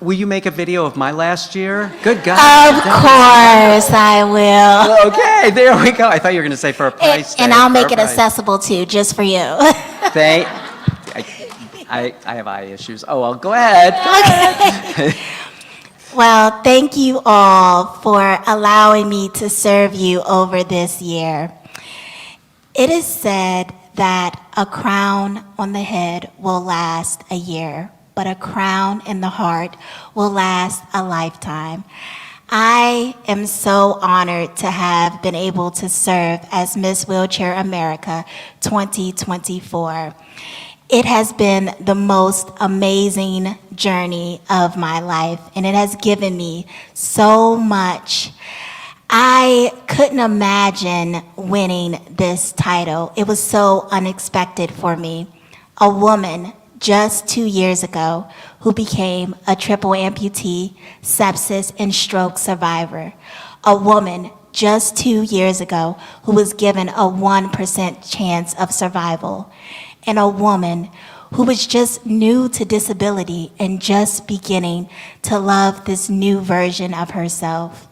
will you make a video of my last year? Good God. Of course I will. Okay, there we go. I thought you were going to say for a price And tag, I'll for make a it price. accessible too, just for you. I have eye issues. Oh, well, go ahead. Go ahead. Well, thank you all for allowing me to serve you over this year. It is said that a crown on the head will last a year, but a crown in the heart will last a lifetime. I am so honored to have been able to serve as Miss Wheelchair America 2024. It has been the most amazing journey of my life, and it has given me so much. I couldn't imagine winning this title. It was so unexpected for me. A woman just 2 years ago who became a triple amputee, sepsis, and stroke survivor. A woman just 2 years ago who was given a 1% chance of survival. And a woman who was just new to disability and just beginning to love this new version of herself.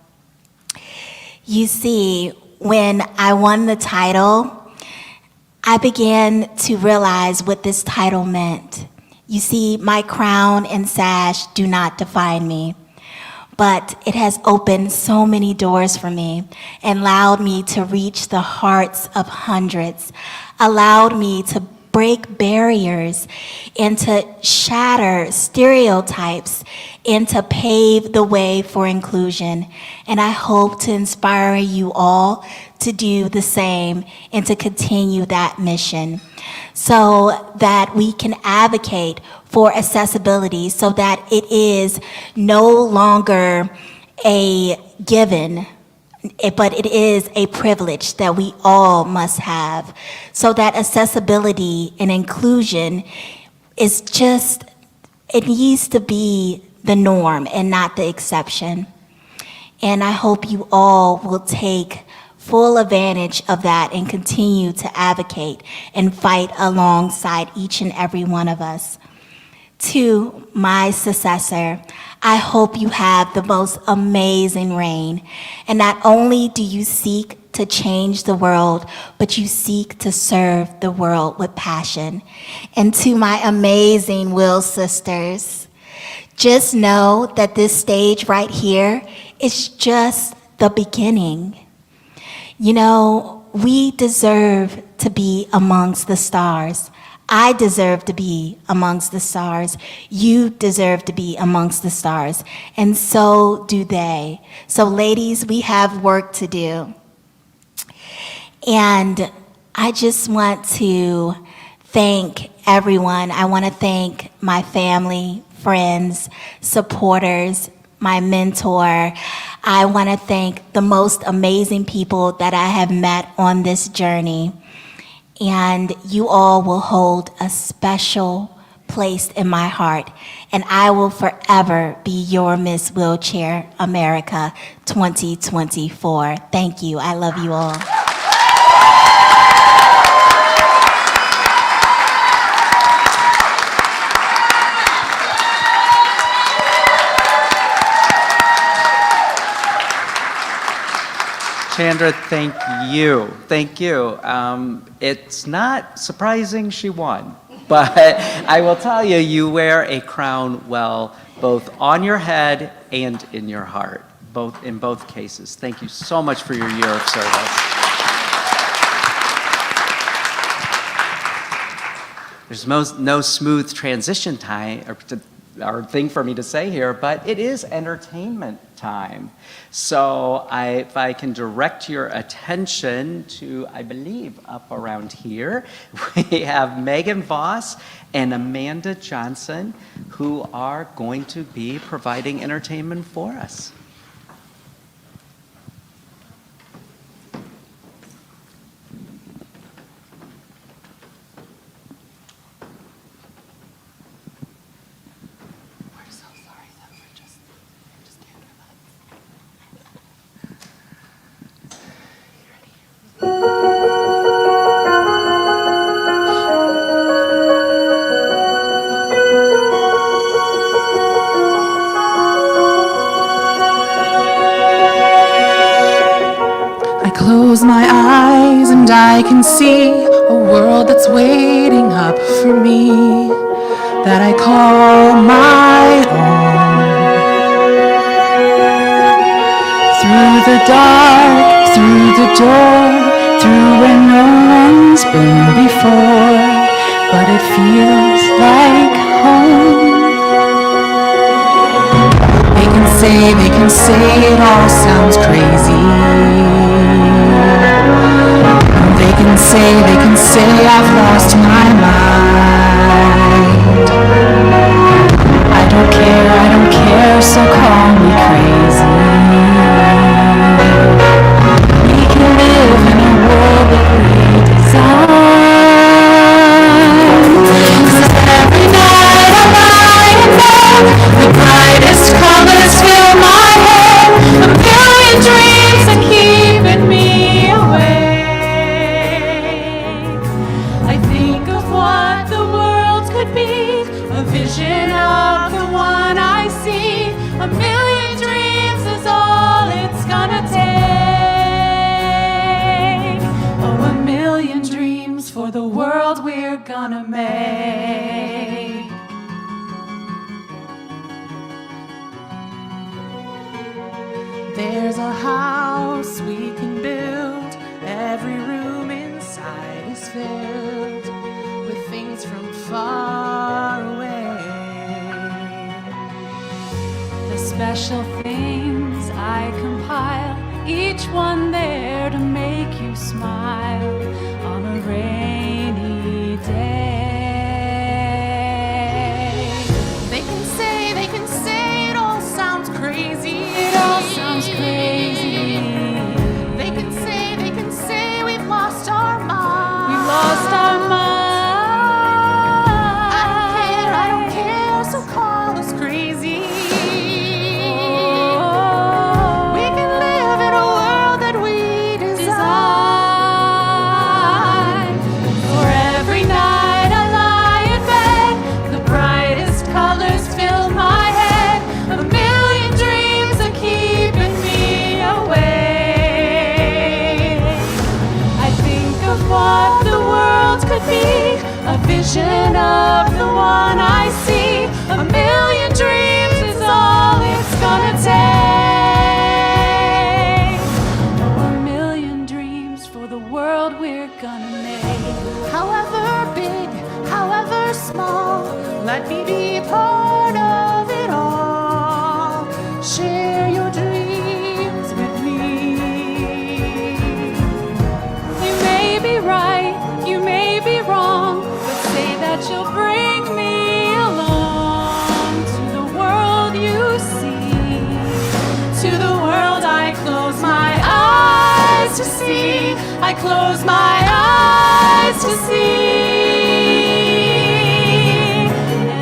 You see, when I won the title, I began to realize what this title meant. You see, my crown and sash do not define me, but it has opened so many doors for me and allowed me to reach the hearts of hundreds, allowed me to break barriers and to shatter stereotypes and to pave the way for inclusion. And I hope to inspire you all to do the same and to continue that mission so that we can advocate for accessibility so that it is no longer a given, but it is a privilege that we all must have, so that accessibility and inclusion is just, it needs to be the norm and not the exception. And I hope you all will take full advantage of that and continue to advocate and fight alongside each and every one of us. To my successor, I hope you have the most amazing reign. And not only do you seek to change the world, but you seek to serve the world with passion. And to my amazing Will sisters, just know that this stage right here is just the beginning. You know, we deserve to be amongst the stars. I deserve to be amongst the stars. You deserve to be amongst the stars. And so do they. So ladies, we have work to do. And I just want to thank everyone. I want to thank my family, friends, supporters, my mentor. I want to thank the most amazing people that I have met on this journey. And you all will hold a special place in my heart. And I will forever be your Miss Wheelchair America 2024. Thank you. I love you all. Chandra, thank you. Thank you. It's not surprising she won, but I will tell you, you wear a crown well, both on your head and in your heart, in both cases. Thank you so much for your year of service. There's no smooth transition time or thing for me to say here, but it is entertainment time. So if I can direct your attention to, I believe, up around here, we have Megan Voss and Amanda Johnson, who are going to be providing entertainment for us. I close my eyes and I can see a world that's waiting up for me, that I call my own. Through the dark, through the door, through where no one's been before, but it feels like home. They can say it all sounds crazy. They can say I've lost my mind. I don't care, so call me crazy. We can live in a world that we design. 'Cause every night I lie in bed, the brightest colors fill my head. A million dreams are keeping me awake. I think of what the world could be, a vision of the one I see. A million dreams is all it's gonna take. Oh, a million dreams for the world we're gonna make. There's a house we can build, every room inside is filled with things from far away. The special things I compile, each one there to make you smile on a rainy day. They can say it all sounds crazy. It all sounds crazy. They can say we've lost our minds. We've lost our minds. I don't care, so call us crazy. We can live in a world that we design. For every night I lie in bed, the brightest colors fill my head. A million dreams are keeping me awake. I think of what the world could be, a vision of the one I see. A million dreams is all it's gonna take. Oh, a million dreams for the world we're gonna make. However big, however small, let me be part of it all. Share your dreams with me. You may be right, you may be wrong, but say that you'll bring me along to the world you see, to the world I close my eyes to see. I close my eyes to see.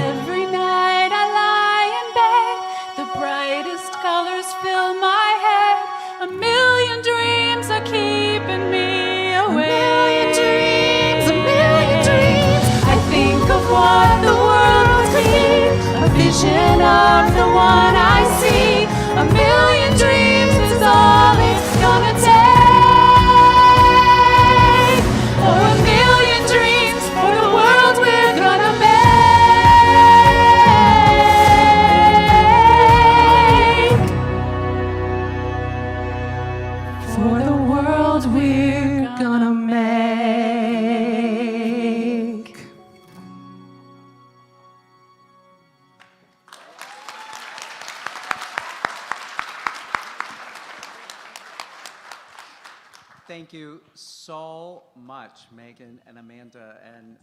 Every night I lie in bed, the brightest colors fill my head. A million dreams are keeping me awake. A million dreams, a million dreams. I think of what the world could be, a vision of the one I see. A million dreams is all it's gonna take. Oh, a million dreams for the world we're gonna make. For the world we're gonna make. Thank you so much, Megan and Amanda. And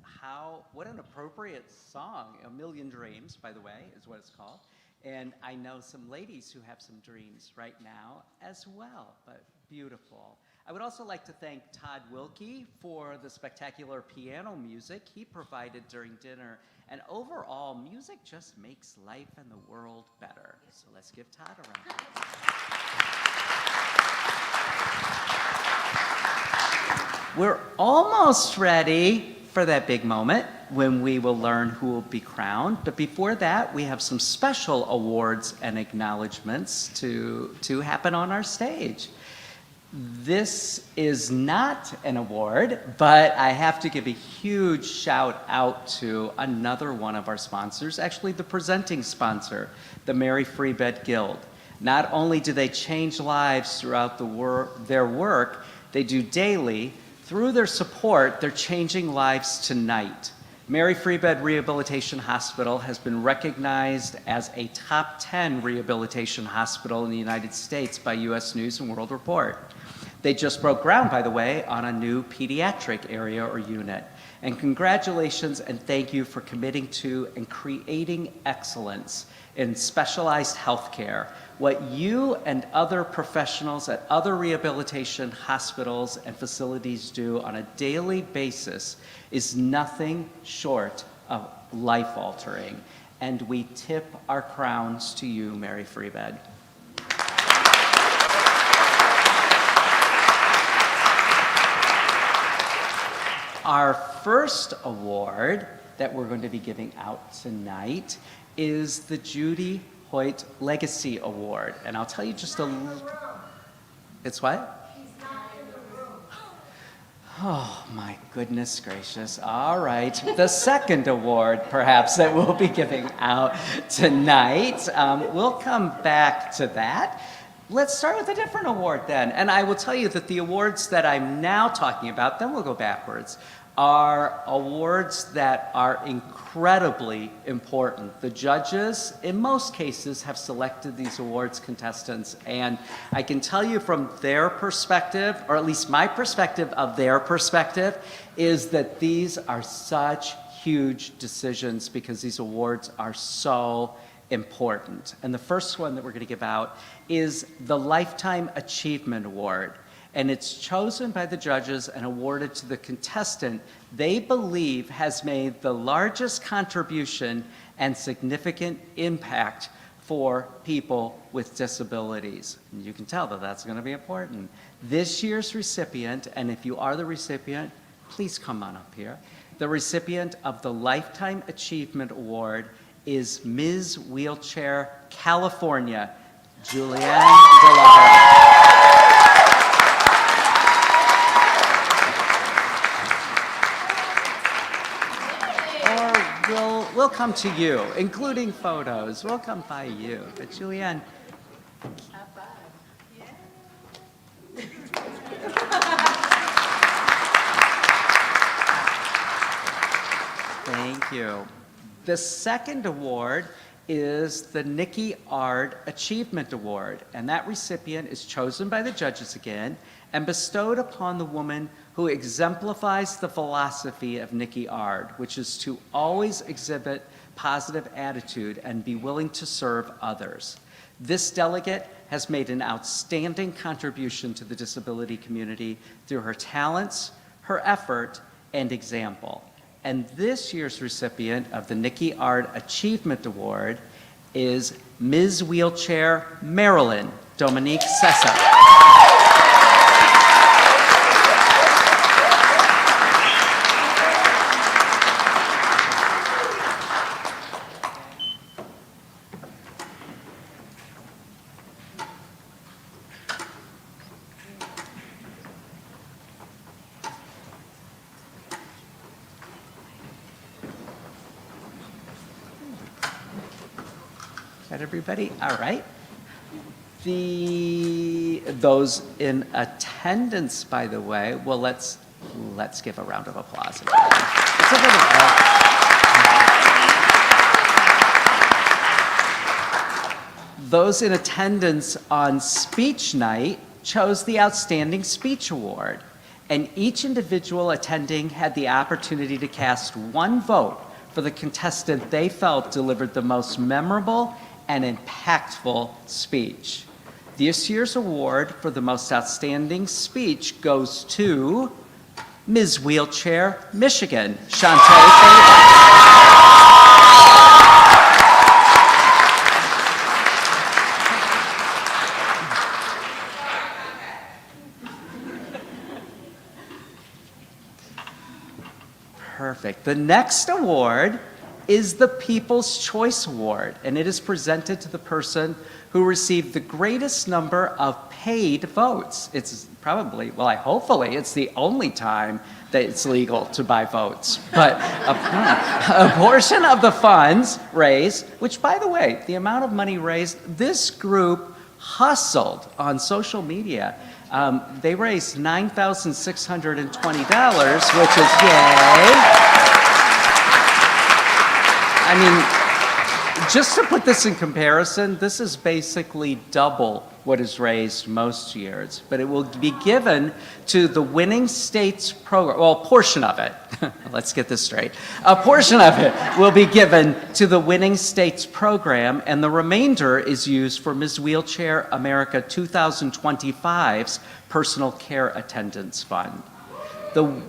what an appropriate song. A Million Dreams, by the way, is what it's called. And I know some ladies who have some dreams right now as well, but beautiful. I would also like to thank Todd Wilkie for the spectacular piano music he provided during dinner. And overall, music just makes life and the world better. So let's give Todd a round of applause. We're almost ready for that big moment when we will learn who will be crowned. But before that, we have some special awards and acknowledgments to happen on our stage. This is not an award, but I have to give a huge shout out to another one of our sponsors, actually the presenting sponsor, the Mary Free Bed Guild. Not only do they change lives throughout their work, they do daily. Through their support, they're changing lives tonight. Mary Free Bed Rehabilitation Hospital has been recognized as a top 10 rehabilitation hospital in the United States by U.S. News and World Report. They just broke ground, by the way, on a new pediatric area or unit. And congratulations and thank you for committing to and creating excellence in specialized healthcare. What you and other professionals at other rehabilitation hospitals and facilities do on a daily basis is nothing short of life-altering. And we tip our crowns to you, Mary Free Bed. Our first award that we're going to be giving out tonight is the Judy Hoyt Legacy Award. And I'll tell you just a little. It's what? Oh, my goodness gracious. All right. The second award, perhaps, that we'll be giving out tonight. We'll come back to that. Let's start with a different award then. And I will tell you that the awards that I'm now talking about, then we'll go backwards, are awards that are incredibly important. The judges, in most cases, have selected these awards contestants, and I can tell you from their perspective, or at least my perspective of their perspective, is that these are such huge decisions because these awards are so important. And the first one that we're going to give out is the Lifetime Achievement Award. And it's chosen by the judges and awarded to the contestant they believe has made the largest contribution and significant impact for people with disabilities. And you can tell that that's going to be important. This year's recipient, and if you are the recipient, please come on up here. The recipient of the Lifetime Achievement Award is Ms. Wheelchair California, Julianne DeLara. We'll come to you, including photos. We'll come by you. But Julianne. Thank you. The second award is the Nikki Ard Achievement Award, and that recipient is chosen by the judges again and bestowed upon the woman who exemplifies the philosophy of Nikki Ard, which is to always exhibit positive attitude and be willing to serve others. This delegate has made an outstanding contribution to the disability community through her talents, her effort, and example. And this year's recipient of the Nikki Ard Achievement Award is Ms. Wheelchair Marilyn Dominique Sessa. Got everybody? All right. Those in attendance, by the way, well, let's give a round of applause. Those in attendance on speech night chose the Outstanding Speech Award, and each individual attending had the opportunity to cast one vote for the contestant they felt delivered the most memorable and impactful speech. This year's award for the most outstanding speech goes to Ms. Wheelchair, Michigan, Shantae Favor. Perfect. The next award is the People's Choice Award, and it is presented to the person who received the greatest number of paid votes. It's probably, well, hopefully, it's the only time that it's legal to buy votes. But a portion of the funds raised, which, by the way, the amount of money raised, this group hustled on social media. They raised $9,620, which is yay. I mean, just to put this in comparison, this is basically double what is raised most years, but it will be given to the winning states program, well, a portion of it, let's get this straight. A portion of it will be given to the winning states program, and the remainder is used for Ms. Wheelchair America 2025's Personal Care Attendance Fund. The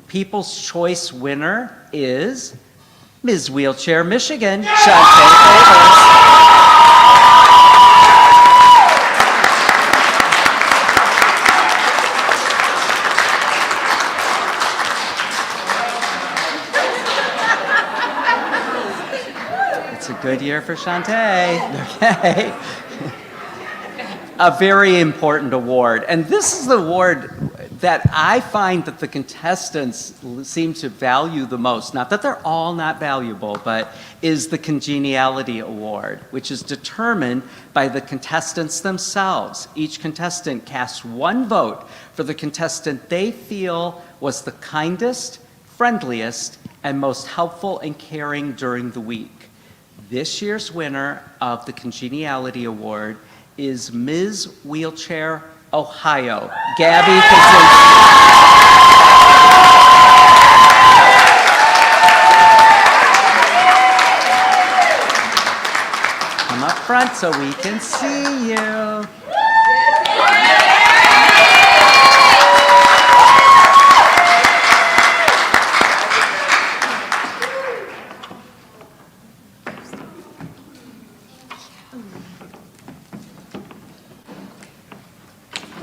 People's Choice winner is Ms. Wheelchair Michigan, Shantae Favors. It's a good year for Shantae. Okay. A very important award. And this is the award that I find that the contestants seem to value the most. Not that they're all not valuable, but is the Congeniality Award, which is determined by the contestants themselves. Each contestant casts one vote for the contestant they feel was the kindest, friendliest, and most helpful and caring during the week. This year's winner of the Congeniality Award is Ms. Wheelchair Ohio, Gabby Kaczynski. Come up front so we can see you.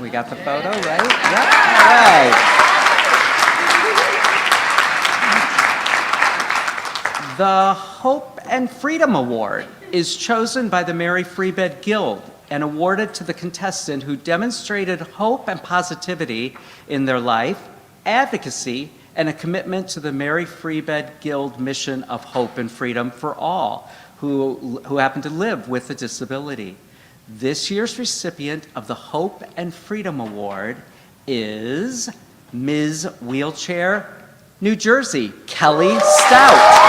We got the photo, right? Yep. All right. The Hope and Freedom Award is chosen by the Mary Free Bed Guild and awarded to the contestant who demonstrated hope and positivity in their life, advocacy, and a commitment to the Mary Free Bed Guild mission of hope and freedom for all who happen to live with a disability. This year's recipient of the Hope and Freedom Award is Ms. Wheelchair, New Jersey, Kelly Stout.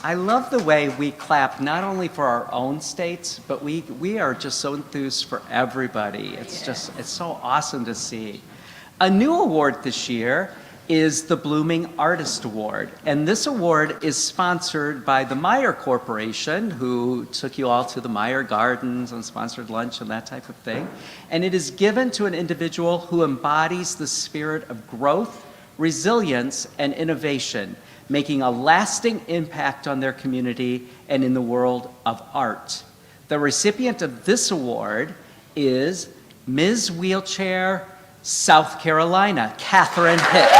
I love the way we clap not only for our own states, but we are just so enthused for everybody. It's it's so awesome to see. A new award this year is the Blooming Artist Award. And this award is sponsored by the Meyer Corporation, who took you all to the Meyer Gardens and sponsored lunch and that type of thing. And it is given to an individual who embodies the spirit of growth, resilience, and innovation, making a lasting impact on their community and in the world of art. The recipient of this award is Ms. Wheelchair, South Carolina, Catherine Hicks.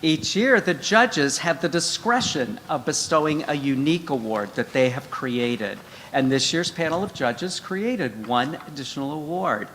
Each year, the judges have the discretion of bestowing a unique award that they have created. And this year's panel of judges created one additional award.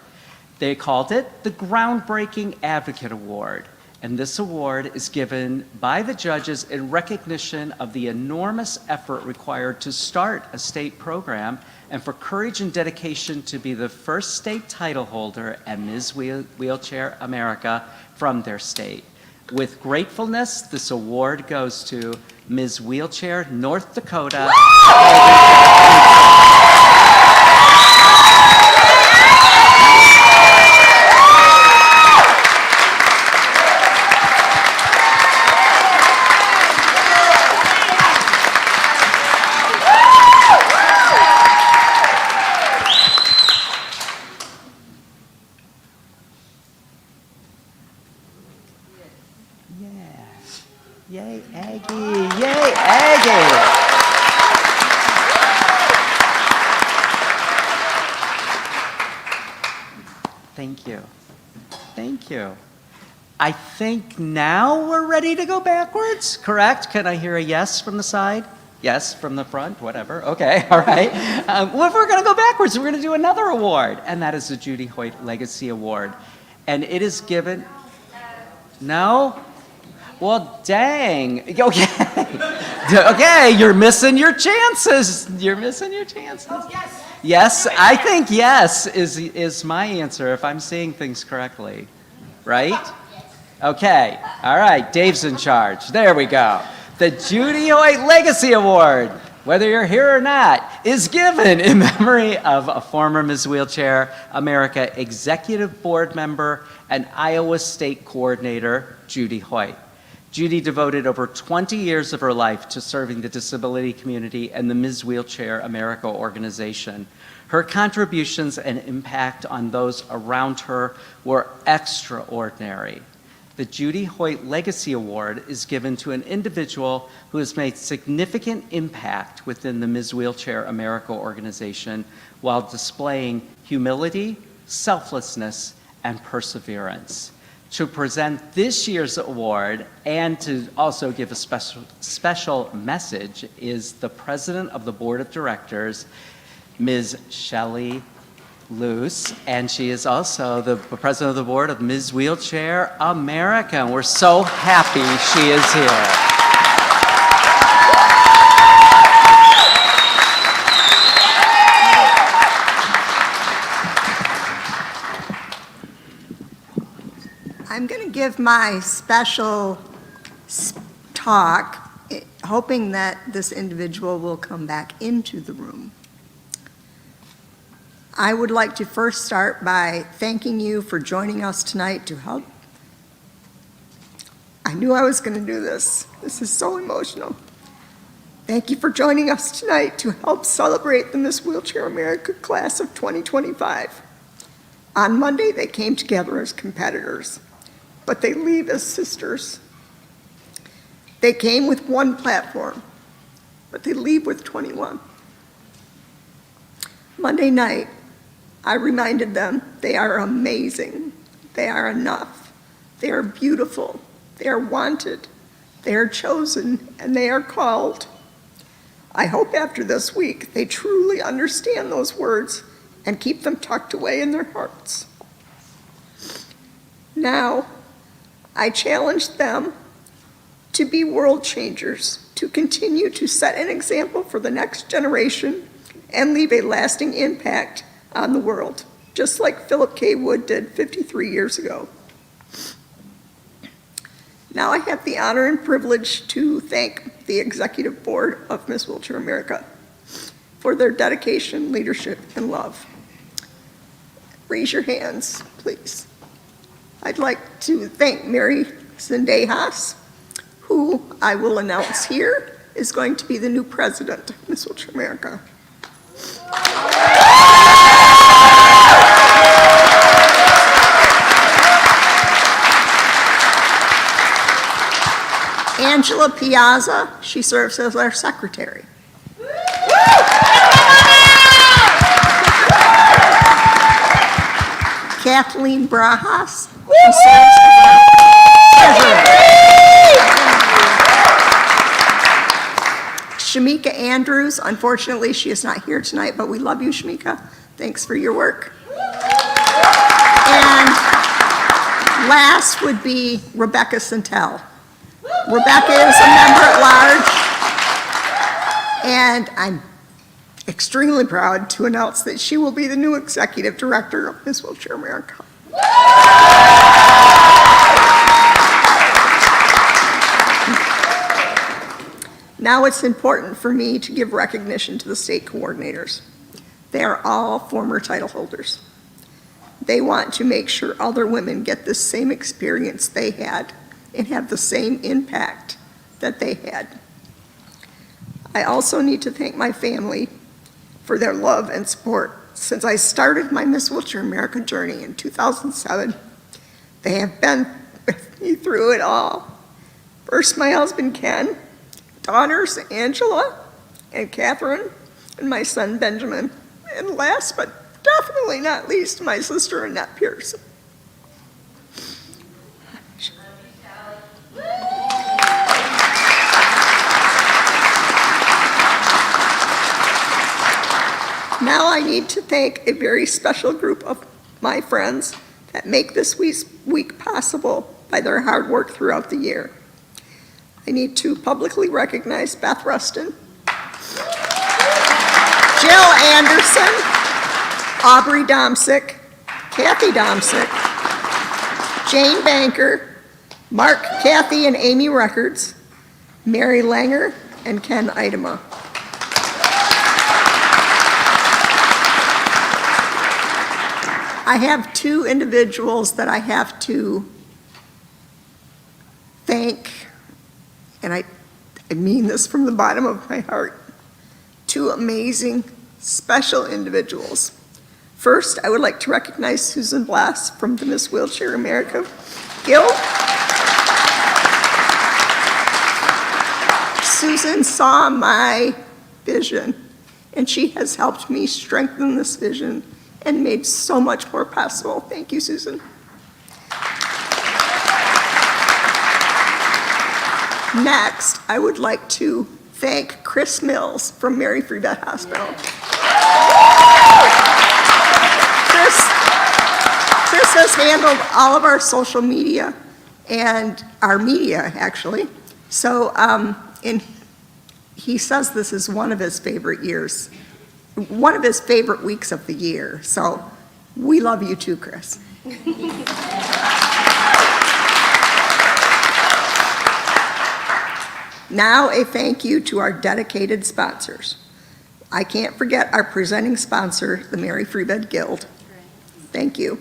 They called it the Groundbreaking Advocate Award. And this award is given by the judges in recognition of the enormous effort required to start a state program and for courage and dedication to be the first state title holder and Ms. Wheelchair America from their state. With gratefulness, this award goes to Ms. Wheelchair, North Dakota. Yay, Aggie. Yay, Aggie. Thank you. Thank you. I think now we're ready to go backwards, correct? Can I hear a yes from the side? Yes, from the front, whatever. Okay, all right. Well, if we're going to go backwards, we're going to do another award, and that is the Judy Hoyt Legacy Award. And it is given... No? Well, dang. Okay. Okay, you're missing your chances. You're missing your chances. Oh, yes. Yes, I think yes is my answer if I'm seeing things correctly. Right? Okay. All right, Dave's in charge. There we go. The Judy Hoyt Legacy Award, whether you're here or not, is given in memory of a former Ms. Wheelchair America Executive Board member and Iowa State Coordinator, Judy Hoyt. Judy devoted over 20 years of her life to serving the disability community and the Ms. Wheelchair America organization. Her contributions and impact on those around her were extraordinary. The Judy Hoyt Legacy Award is given to an individual who has made significant impact within the Ms. Wheelchair America organization while displaying humility, selflessness, and perseverance. To present this year's award and to also give a special message is the President of the Board of Directors, Ms. Shelley Luce, and she is also the President of the Board of Ms. Wheelchair America. And we're so happy she is here. I'm going to give my special talk, hoping that this individual will come back into the room. I would like to first start by thanking you for joining us tonight to help. I knew I was going to do this. This is so emotional. Thank you for joining us tonight to help celebrate the Miss Wheelchair America class of 2025. On Monday, they came together as competitors, but they leave as sisters. They came with one platform, but they leave with 21. Monday night, I reminded them they are amazing, they are enough, they are beautiful, they are wanted, they are chosen, and they are called. I hope after this week they truly understand those words and keep them tucked away in their hearts. Now, I challenge them to be world changers, to continue to set an example for the next generation and leave a lasting impact on the world, just like Philip K. Wood did 53 years ago. Now I have the honor and privilege to thank the Executive Board of Miss Wheelchair America for their dedication, leadership, and love. Raise your hands, please. I'd like to thank Mary Zendejas, who I will announce here is going to be the new president of Miss Wheelchair America. Angela Piazza, she serves as our secretary. Kathleen Brajas, she serves as our treasurer. Shamika Andrews, unfortunately she is not here tonight, but we love you, Shamika. Thanks for your work. And last would be Rebecca Santel. Rebecca is a member at large, and I'm extremely proud to announce that she will be the new executive director of Miss Wheelchair America. Now it's important for me to give recognition to the state coordinators. They are all former title holders. They want to make sure other women get the same experience they had and have the same impact that they had. I also need to thank my family for their love and support. Since I started my Miss Wheelchair America journey in 2007, they have been with me through it all. First, my husband Ken, daughters Angela and Catherine, and my son Benjamin. And last but definitely not least, my sister Annette Pierce. Now I need to thank a very special group of my friends that make this week possible by their hard work throughout the year. I need to publicly recognize Beth Rustin, Jill Anderson, Aubrey Domsick, Kathy Domsick, Jane Banker, Mark, Kathy, and Amy Records, Mary Langer, and Ken Idema. I have two individuals that I have to thank, and I mean this from the bottom of my heart. Two amazing, special individuals. First, I would like to recognize Susan Blass from the Miss Wheelchair America Guild. Susan saw my vision, and she has helped me strengthen this vision and made so much more possible. Thank you, Susan. Next, I would like to thank Chris Mills from Mary Free Bed Hospital. Chris has handled all of our social media and our media, actually. So, and he says this is one of his favorite years, one of his favorite weeks of the year. So we love you too, Chris. Now a thank you to our dedicated sponsors. I can't forget our presenting sponsor, the Mary Free Bed Guild. Thank you.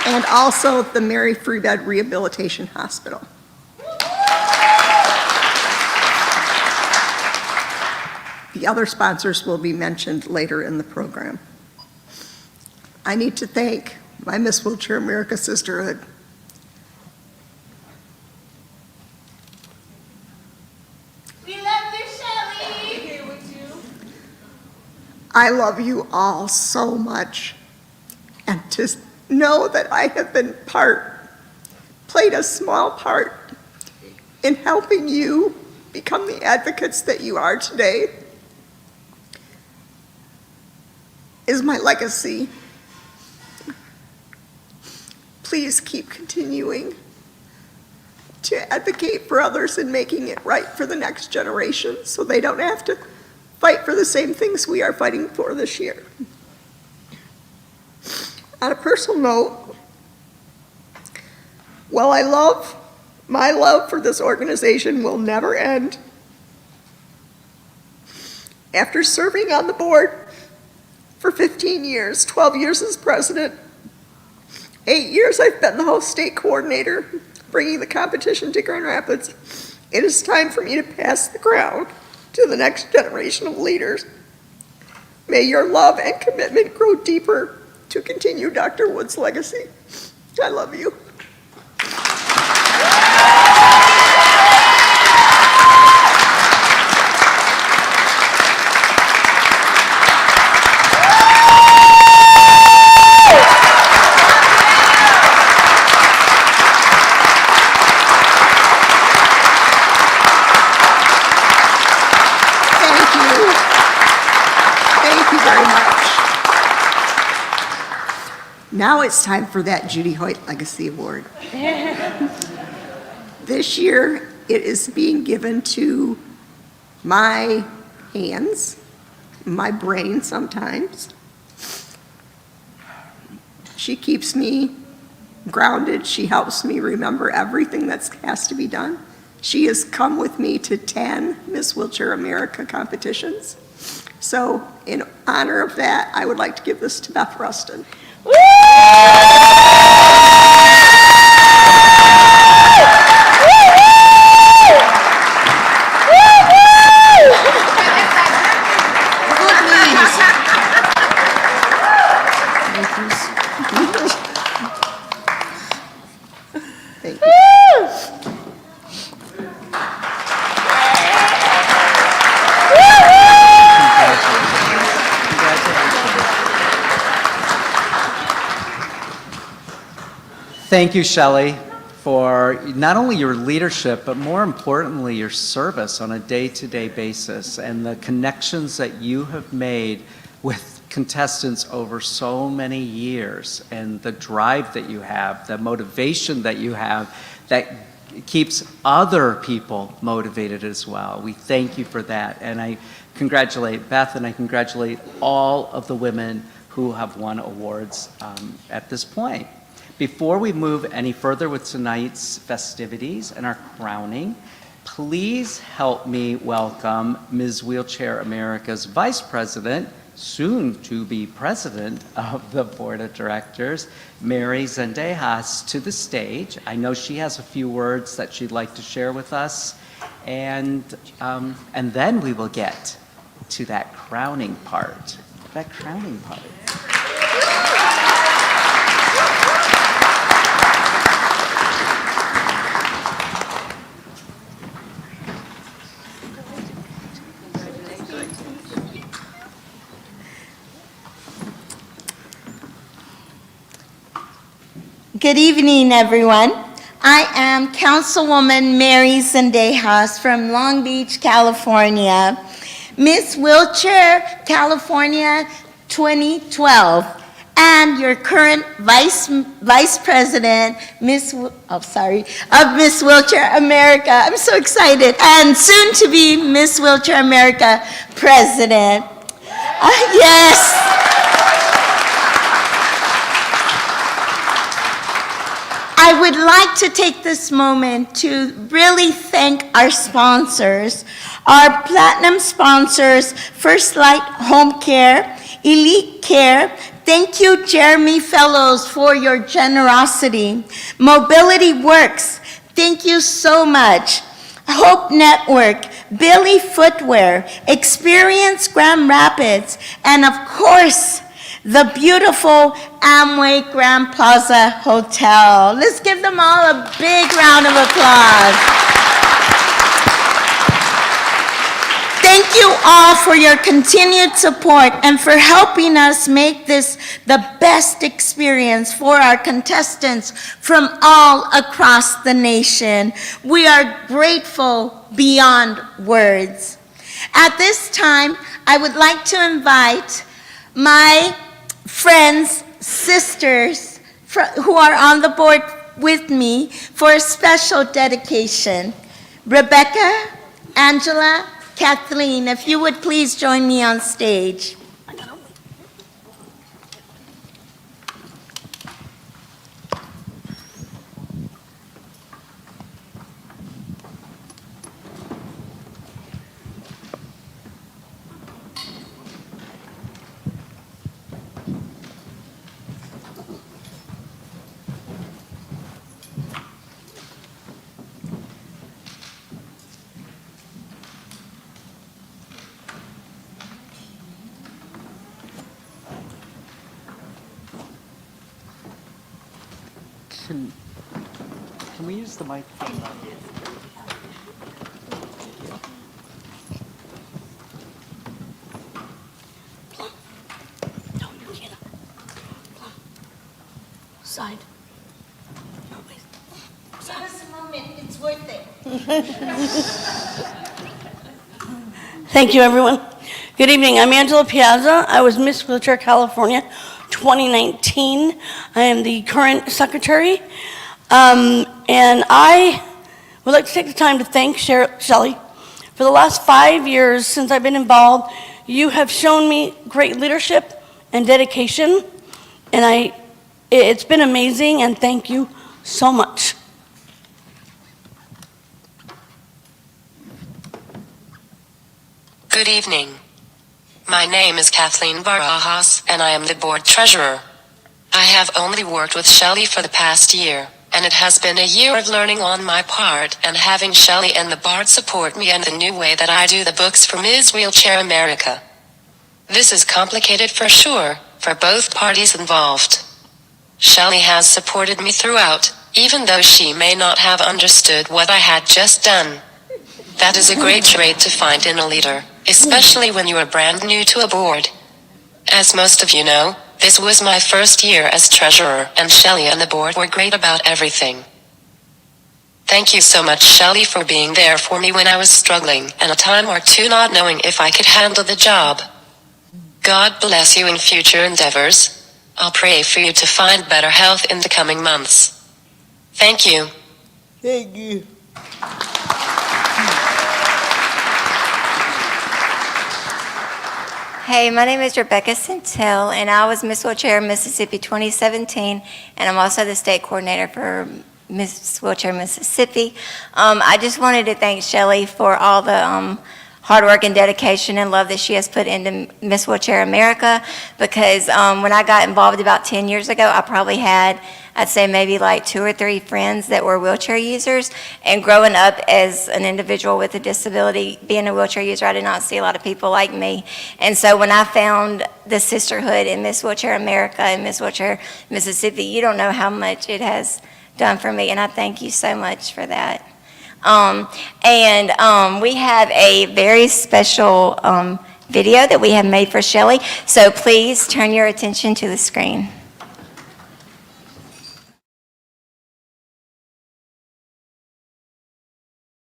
And also the Mary Free Bed Rehabilitation Hospital. The other sponsors will be mentioned later in the program. I need to thank my Miss Wheelchair America Sisterhood. We love you, Shelly. I love you all so much. And to know that I have been played a small part in helping you become the advocates that you are today is my legacy. Please keep continuing to advocate for others and making it right for the next generation so they don't have to fight for the same things we are fighting for this year. On a personal note, while my love for this organization will never end, after serving on the board for 15 years, 12 years as president, 8 years I've been the host state coordinator, bringing the competition to Grand Rapids. It is time for me to pass the crown to the next generation of leaders. May your love and commitment grow deeper to continue Dr. Wood's legacy. I love you. Now it's time for that Judy Hoyt Legacy Award. This year, it is being given to my hands, my brain sometimes. She keeps me grounded. She helps me remember everything that has to be done. She has come with me to 10 Miss Wheelchair America competitions. So in honor of that, I would like to give this to Beth Rustin. Thank you, Shelley, for not only your leadership, but more importantly, your service on a day-to-day basis and the connections that you have made with contestants over so many years, and the drive that you have, the motivation that you have that keeps other people motivated as well. We thank you for that. And I congratulate Beth, and I congratulate all of the women who have won awards at this point. Before we move any further with tonight's festivities and our crowning, please help me welcome Ms. Wheelchair America's Vice President, soon to be President of the Board of Directors, Mary Zendejas, to the stage. I know she has a few words that she'd like to share with us, and then we will get to that crowning part. Good evening, everyone. I am Councilwoman Mary Zendejas from Long Beach, California. Miss Wheelchair California 2012, and your current Vice President, of Miss Wheelchair America. I'm so excited. And soon to be Miss Wheelchair America President. Yes. I would like to take this moment to really thank our sponsors, our platinum sponsors, First Light Home Care, Elite Care. Thank you, Jeremy Fellows, for your generosity. Mobility Works, thank you so much. Hope Network, Billy Footwear, Experience Grand Rapids, and of course, the beautiful Amway Grand Plaza Hotel. Let's give them all a big round of applause. Thank you all for your continued support and for helping us make this the best experience for our contestants from all across the nation. We are grateful beyond words. At this time, I would like to invite my friends, sisters who are on the board with me for a special dedication. Rebecca, Angela, Kathleen, if you would please join me on stage. Can we use the microphone? No, you can't. Side. No, wait. Give us a moment. It's worth it. Thank you, everyone. Good evening. I'm Angela Piazza. I was Miss Wheelchair California 2019. I am the current secretary. And I would like to take the time to thank Shelley. For the last 5 years since I've been involved, you have shown me great leadership and dedication, and it's been amazing, and thank you so much. Good evening. My name is Kathleen Barajas, and I am the board treasurer. I have only worked with Shelley for the past year, and it has been a year of learning on my part and having Shelley and the board support me in the new way that I do the books for Ms. Wheelchair America. This is complicated for sure, for both parties involved. Shelley has supported me throughout, even though she may not have understood what I had just done. That is a great trait to find in a leader, especially when you are brand new to a board. As most of you know, This was my first year as treasurer, and Shelley and the board were great about everything. Thank you so much, Shelley, for being there for me when I was struggling and a time or two not knowing if I could handle the job. God bless you in future endeavors. I'll pray for you to find better health in the coming months. Thank you. Thank you. Hey, my name is Rebecca Centel, and I was Miss Wheelchair Mississippi 2017, and I'm also the state coordinator for Miss Wheelchair Mississippi. I just wanted to thank Shelley for all the hard work and dedication and love that she has put into Miss Wheelchair America, because when I got involved about 10 years ago, I probably had, I'd say maybe like 2 or 3 friends that were wheelchair users, and growing up as an individual with a disability, being a wheelchair user, I did not see a lot of people like me. And so when I found the sisterhood in Miss Wheelchair America and Miss Wheelchair Mississippi, you don't know how much it has done for me, and I thank you so much for that. We have a very special video that we have made for Shelley, so please turn your attention to the screen.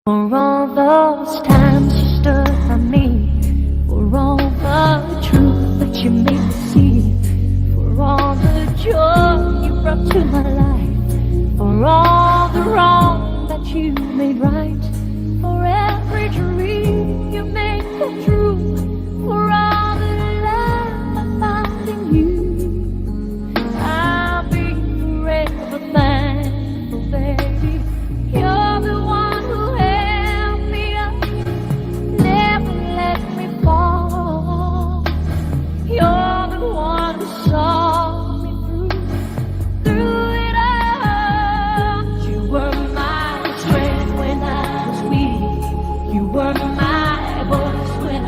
For all those times you stood by me, for all the truth that you made me see, for all the joy you brought to my life, for all the wrong that you made right, for every dream you made come true, for all the love I found in you, I'll be forever thankful, baby. You're the one who held me up, never let me fall. You're the one who saw me through it all. You were my strength when I was weak. You were my voice when I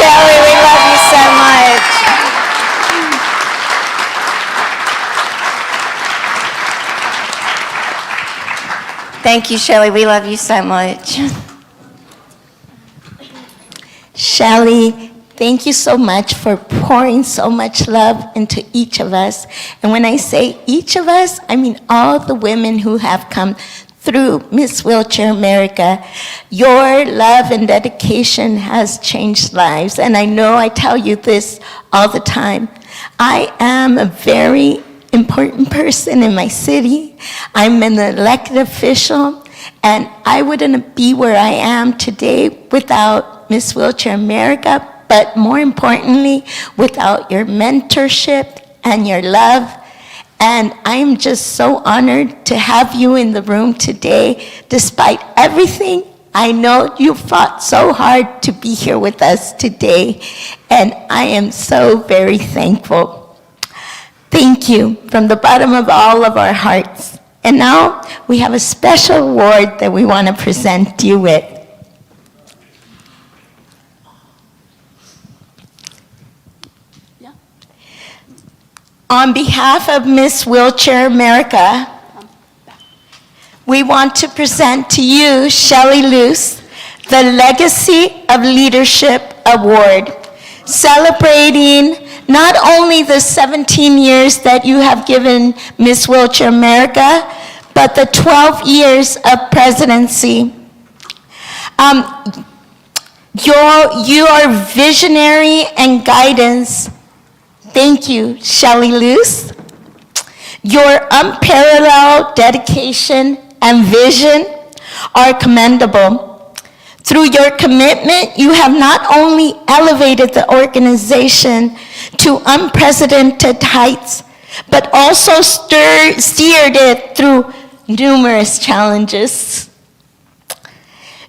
Shelley. We love you so much. Thank you, Shelley. We love you so much. Shelley, thank you so much for pouring so much love into each of us. And when I say each of us, I mean all the women who have come through Miss Wheelchair America. Your love and dedication has changed lives. And I know I tell you this all the time. I am a very important person in my city. I'm an elected official, and I wouldn't be where I am today without Miss Wheelchair America, but more importantly, without your mentorship and your love. And I'm just so honored to have you in the room today. Despite everything, I know you fought so hard to be here with us today, and I am so very thankful. Thank you from the bottom of all of our hearts. And now we have a special award that we want to present you with. On behalf of Miss Wheelchair America, we want to present to you, Shelley Luce, the Legacy of Leadership Award, celebrating not only the 17 years that you have given Miss Wheelchair America, but the 12 years of presidency. Your visionary and guidance, thank you, Shelley Luce. Your unparalleled dedication and vision are commendable. Through your commitment, you have not only elevated the organization to unprecedented heights, but also steered it through numerous challenges.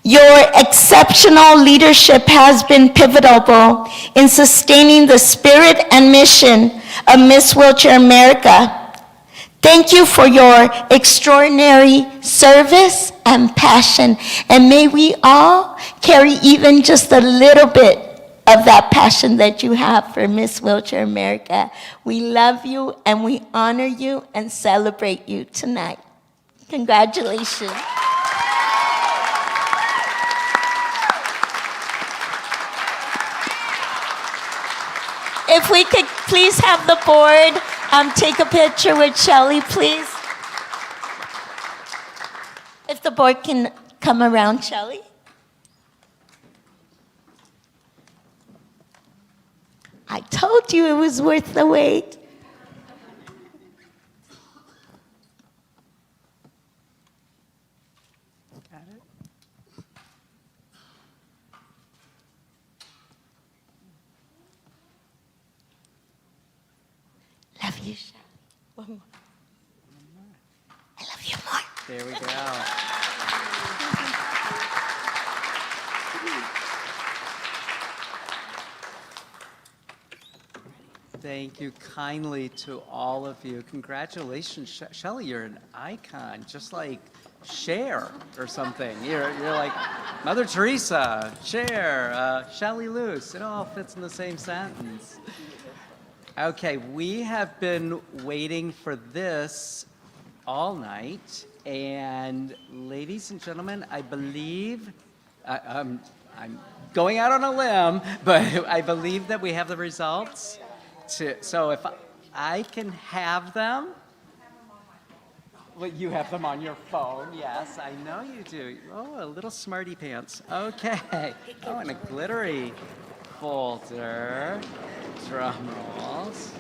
Your exceptional leadership has been pivotal in sustaining the spirit and mission of Miss Wheelchair America. Thank you for your extraordinary service and passion, and may we all carry even just a little bit of that passion that you have for Miss Wheelchair America. We love you and we honor you and celebrate you tonight. Congratulations. If we could please have the board take a picture with Shelley, please. If the board can come around, Shelley. I told you it was worth the wait. Got it? Love you, Shelley. One more. I love you more. There we go. Thank you kindly to all of you. Congratulations, Shelley, you're an icon, just like Cher or something. You're like Mother Teresa, Cher, Shelley Luce. It all fits in the same sentence. Okay, we have been waiting for this all night, and ladies and gentlemen, I believe, I'm going out on a limb, but I believe that we have the results. So if I can have them. Well, you have them on your phone, yes, I know you do. Oh, a little smarty pants. Okay. Oh, and a glittery folder. Drum rolls.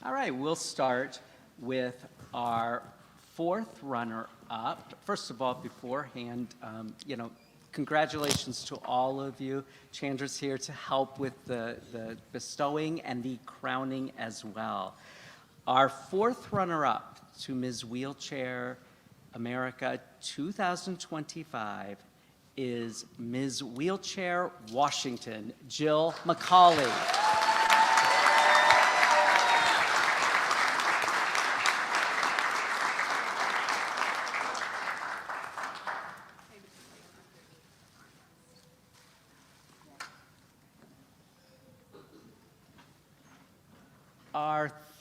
All right, we'll start with our fourth runner-up. First of all, beforehand, congratulations to all of you. Chandra's here to help with the bestowing and the crowning as well. Our fourth runner-up to Ms. Wheelchair America 2025 is Ms. Wheelchair Washington, Jill McCauley.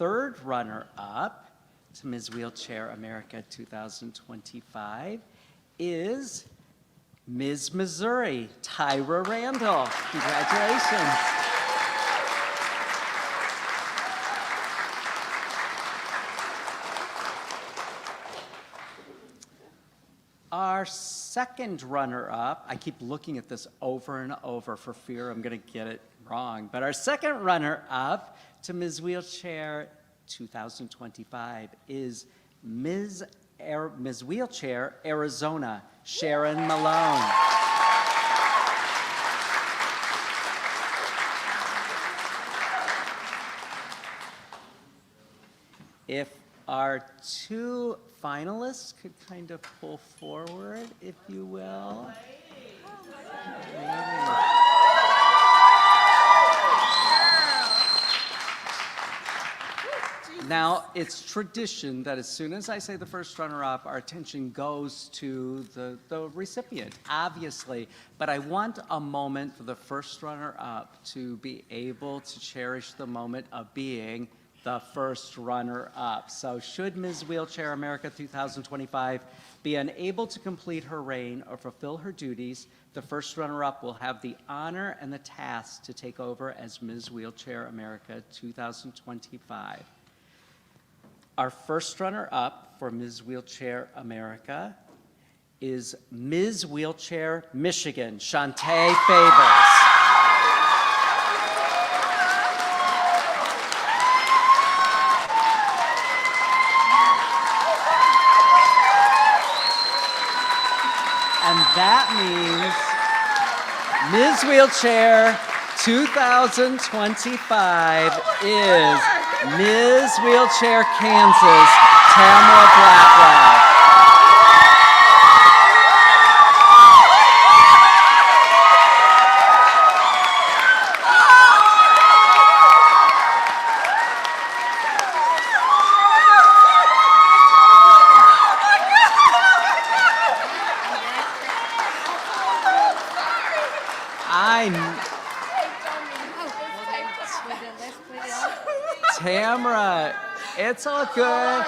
third runner-up to Ms. Wheelchair America 2025 is Ms. Missouri, Tyra Randall. Congratulations. Our second runner-up, I keep looking at this over and over for fear I'm going to get it wrong, but our second runner-up to Ms. Wheelchair 2025 is Ms. Wheelchair Arizona, Sharon Malone. If our two finalists could kind of pull forward, if you will. Now, it's tradition that as soon as I say the first runner-up, our attention goes to the recipient, obviously. But I want a moment for the first runner-up to be able to cherish the moment of being the first runner-up. So should Ms. Wheelchair America 2025 be unable to complete her reign or fulfill her duties, the first runner-up will have the honor and the task to take over as Ms. Wheelchair America 2025. Our first runner-up for Ms. Wheelchair America is Ms. Wheelchair Michigan, Shantae Fables. And that means Ms. Wheelchair 2025 is Ms. Wheelchair Kansas, Tamara Blackwell. Tamara, it's all good.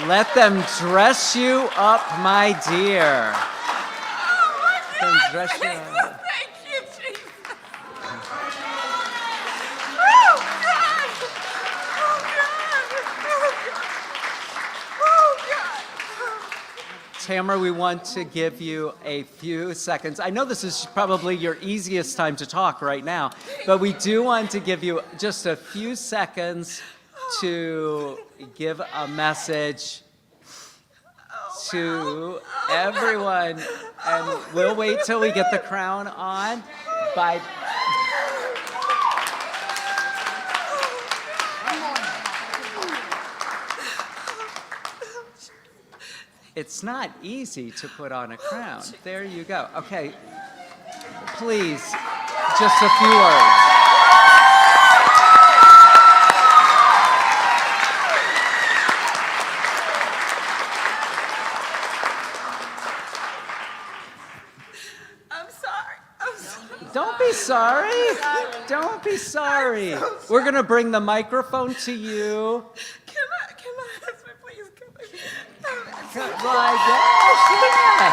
Let them dress you up, my dear. Let them dress you up. Thank you, Jesus. Tamara, we want to give you a few seconds. I know this is probably your easiest time to talk right now, but we do want to give you just a few seconds to give a message to everyone. And we'll wait till we get the crown on. But it's not easy to put on a crown. There you go. Okay, please, just a few words. I'm sorry. Don't be sorry. Don't be sorry. We're going to bring the microphone to you. Can my husband please come in? My gosh, yeah.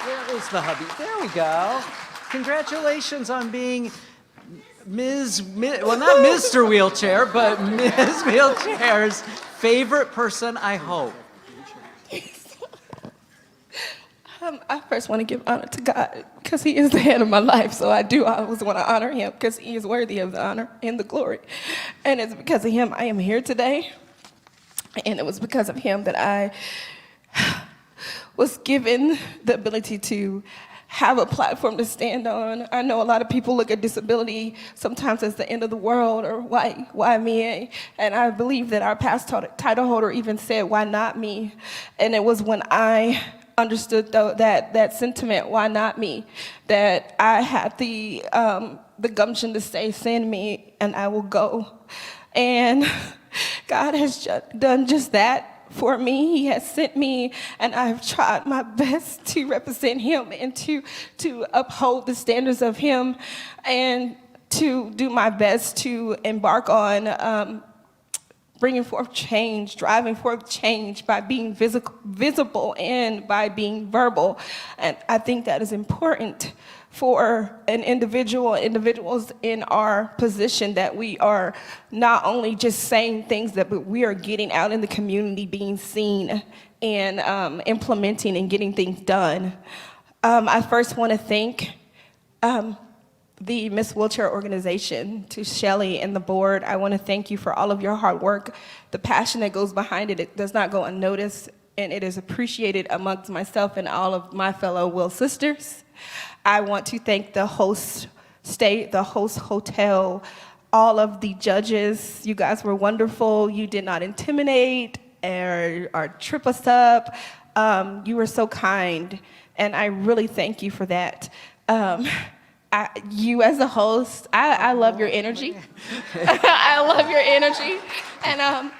Where is the hubby? There we go. Congratulations on being well, not Mr. Wheelchair, but Ms. Wheelchair's favorite person, I hope. I first want to give honor to God because He is the head of my life. So I always want to honor Him because He is worthy of the honor and the glory. And it's because of Him I am here today. And it was because of Him that I was given the ability to have a platform to stand on. I know a lot of people look at disability sometimes as the end of the world or why me? And I believe that our past title holder even said, why not me? And it was when I understood that sentiment, why not me, that I had the gumption to say, send me and I will go. And God has done just that for me. He has sent me, and I've tried my best to represent him and to uphold the standards of him and to do my best to embark on bringing forth change, driving forth change by being visible and by being verbal. And I think that is important for individuals in our position, that we are not only just saying things, but we are getting out in the community, being seen, and implementing and getting things done. I first want to thank the Miss Wheelchair organization, to Shelley and the board. I want to thank you for all of your hard work. The passion that goes behind it, it does not go unnoticed, and it is appreciated amongst myself and all of my fellow Will sisters. I want to thank the host state, the host hotel, all of the judges. You guys were wonderful. You did not intimidate or trip us up. You were so kind, and I really thank you for that. You as a host, I love your energy. I love your energy. And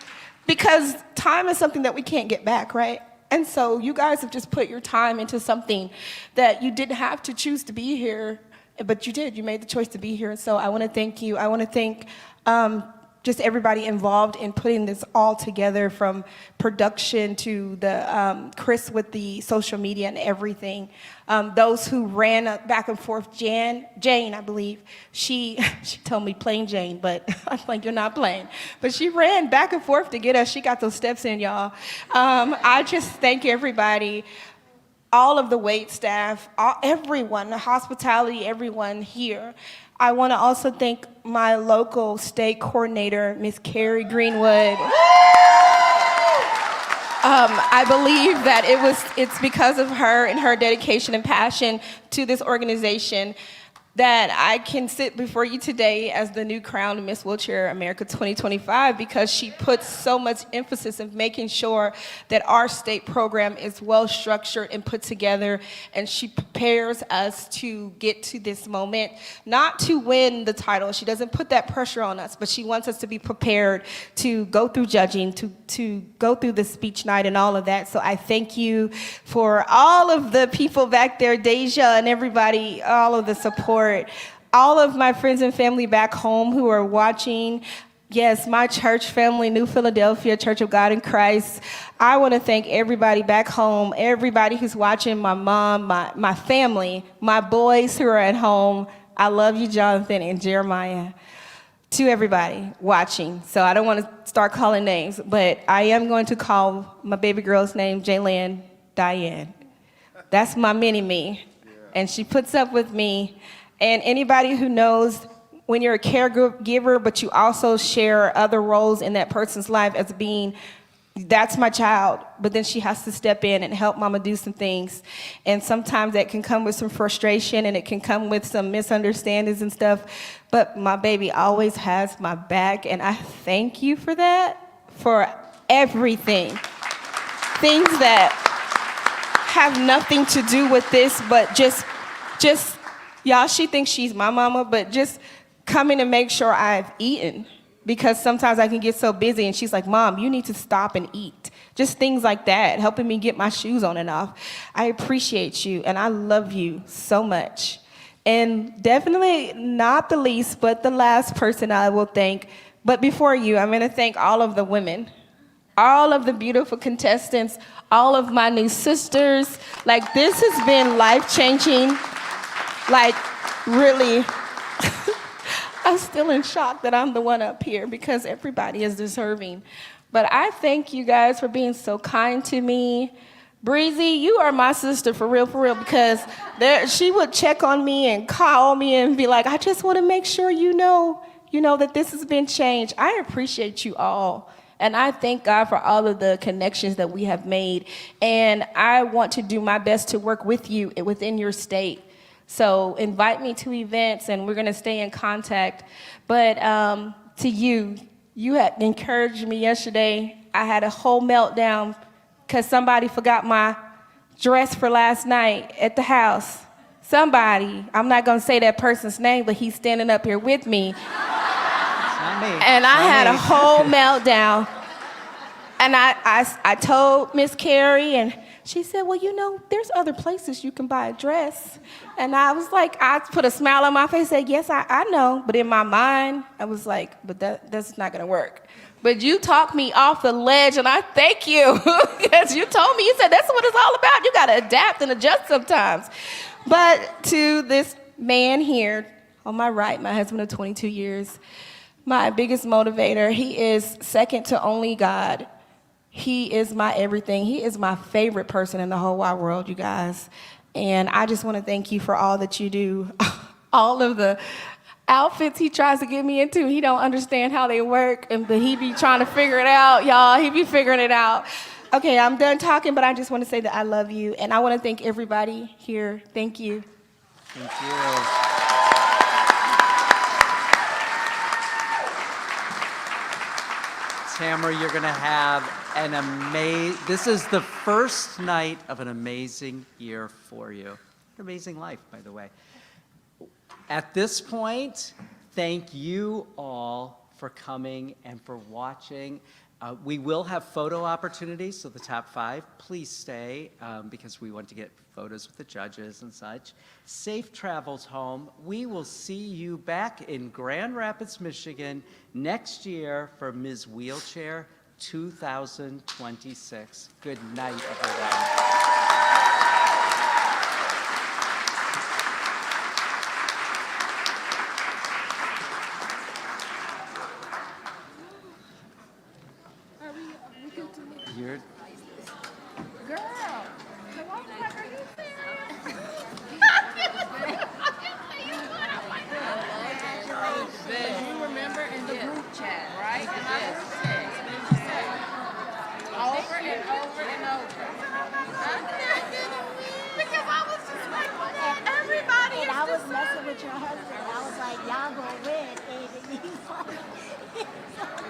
because time is something that we can't get back, right? And so you guys have just put your time into something that you didn't have to choose to be here, but you did. You made the choice to be here. And so I want to thank you. I want to thank just everybody involved in putting this all together, from production to the Chris with the social media and everything. Those who ran back and forth, Jane, I believe, she told me plain Jane, but I'm like, you're not plain. But she ran back and forth to get us. She got those steps in, y'all. I just thank everybody, all of the wait staff, everyone, the hospitality, everyone here. I want to also thank my local state coordinator, Miss Carrie Greenwood. I believe that it's because of her and her dedication and passion to this organization that I can sit before you today as the new crowned Miss Wheelchair America 2025, because she puts so much emphasis in making sure that our state program is well structured and put together, and she prepares us to get to this moment, not to win the title. She doesn't put that pressure on us, but she wants us to be prepared to go through judging, to go through the speech night and all of that. So I thank you for all of the people back there, Deja and everybody, all of the support. All of my friends and family back home who are watching. Yes, my church family, New Philadelphia Church of God in Christ. I want to thank everybody back home, everybody who's watching, my mom, my family, my boys who are at home. I love you, Jonathan and Jeremiah. To everybody watching. So I don't want to start calling names, but I am going to call my baby girl's name, Jaylyn Diane. That's my mini-me. And she puts up with me. And anybody who knows, when you're a caregiver, but you also share other roles in that person's life as being, that's my child, but then she has to step in and help mama do some things. And sometimes that can come with some frustration, and it can come with some misunderstandings and stuff. But my baby always has my back, and I thank you for that, for everything. Things that have nothing to do with this, but just y'all, she thinks she's my mama, but just coming to make sure I've eaten. Because sometimes I can get so busy, and she's like, Mom, you need to stop and eat. Just things like that, helping me get my shoes on and off. I appreciate you, and I love you so much. And definitely not the least, but the last person I will thank. But before you, I'm going to thank all of the women, all of the beautiful contestants, all of my new sisters. Like, this has been life-changing. Like, really, I'm still in shock that I'm the one up here, because everybody is deserving. But I thank you guys for being so kind to me. Breezy, you are my sister for real, because she would check on me and call me and be like, I just want to make sure you know that this has been changed. I appreciate you all. And I thank God for all of the connections that we have made. And I want to do my best to work with you within your state. So invite me to events, and we're going to stay in contact. But to you had encouraged me yesterday. I had a whole meltdown because somebody forgot my dress for last night at the house. Somebody, I'm not going to say that person's name, but he's standing up here with me. And I had a whole meltdown. And I told Miss Carrie, and she said, well, you know, there's other places you can buy a dress. And I was like, I put a smile on my face, said, yes, I know. But in my mind, I was like, but that's not going to work. But you talked me off the ledge, and I thank you. Because you told me, you said, that's what it's all about. You got to adapt and adjust sometimes. But to this man here on my right, my husband of 22 years, my biggest motivator, he is second to only God. He is my everything. He is my favorite person in the whole wide world, you guys. And I just want to thank you for all that you do. All of the outfits he tries to get me into, he don't understand how they work, but he be trying to figure it out, y'all. He be figuring it out. Okay, I'm done talking, but I just want to say that I love you, and I want to thank everybody here. Thank you. Thank you. Tamara, you're going to have this is the first night of an amazing year for you. An amazing life, by the way. At this point, thank you all for coming and for watching. We will have photo opportunities, so the top 5, please stay because we want to get photos with the judges and such. Safe travels home. We will see you back in Grand Rapids, Michigan next year for Ms. Wheelchair 2026. Good night, everyone. You're Girl, hello, are you You remember in the group chat, right? Over and over and over. Because I was just like, everybody And I was messing with your husband. I was like, y'all gonna win. And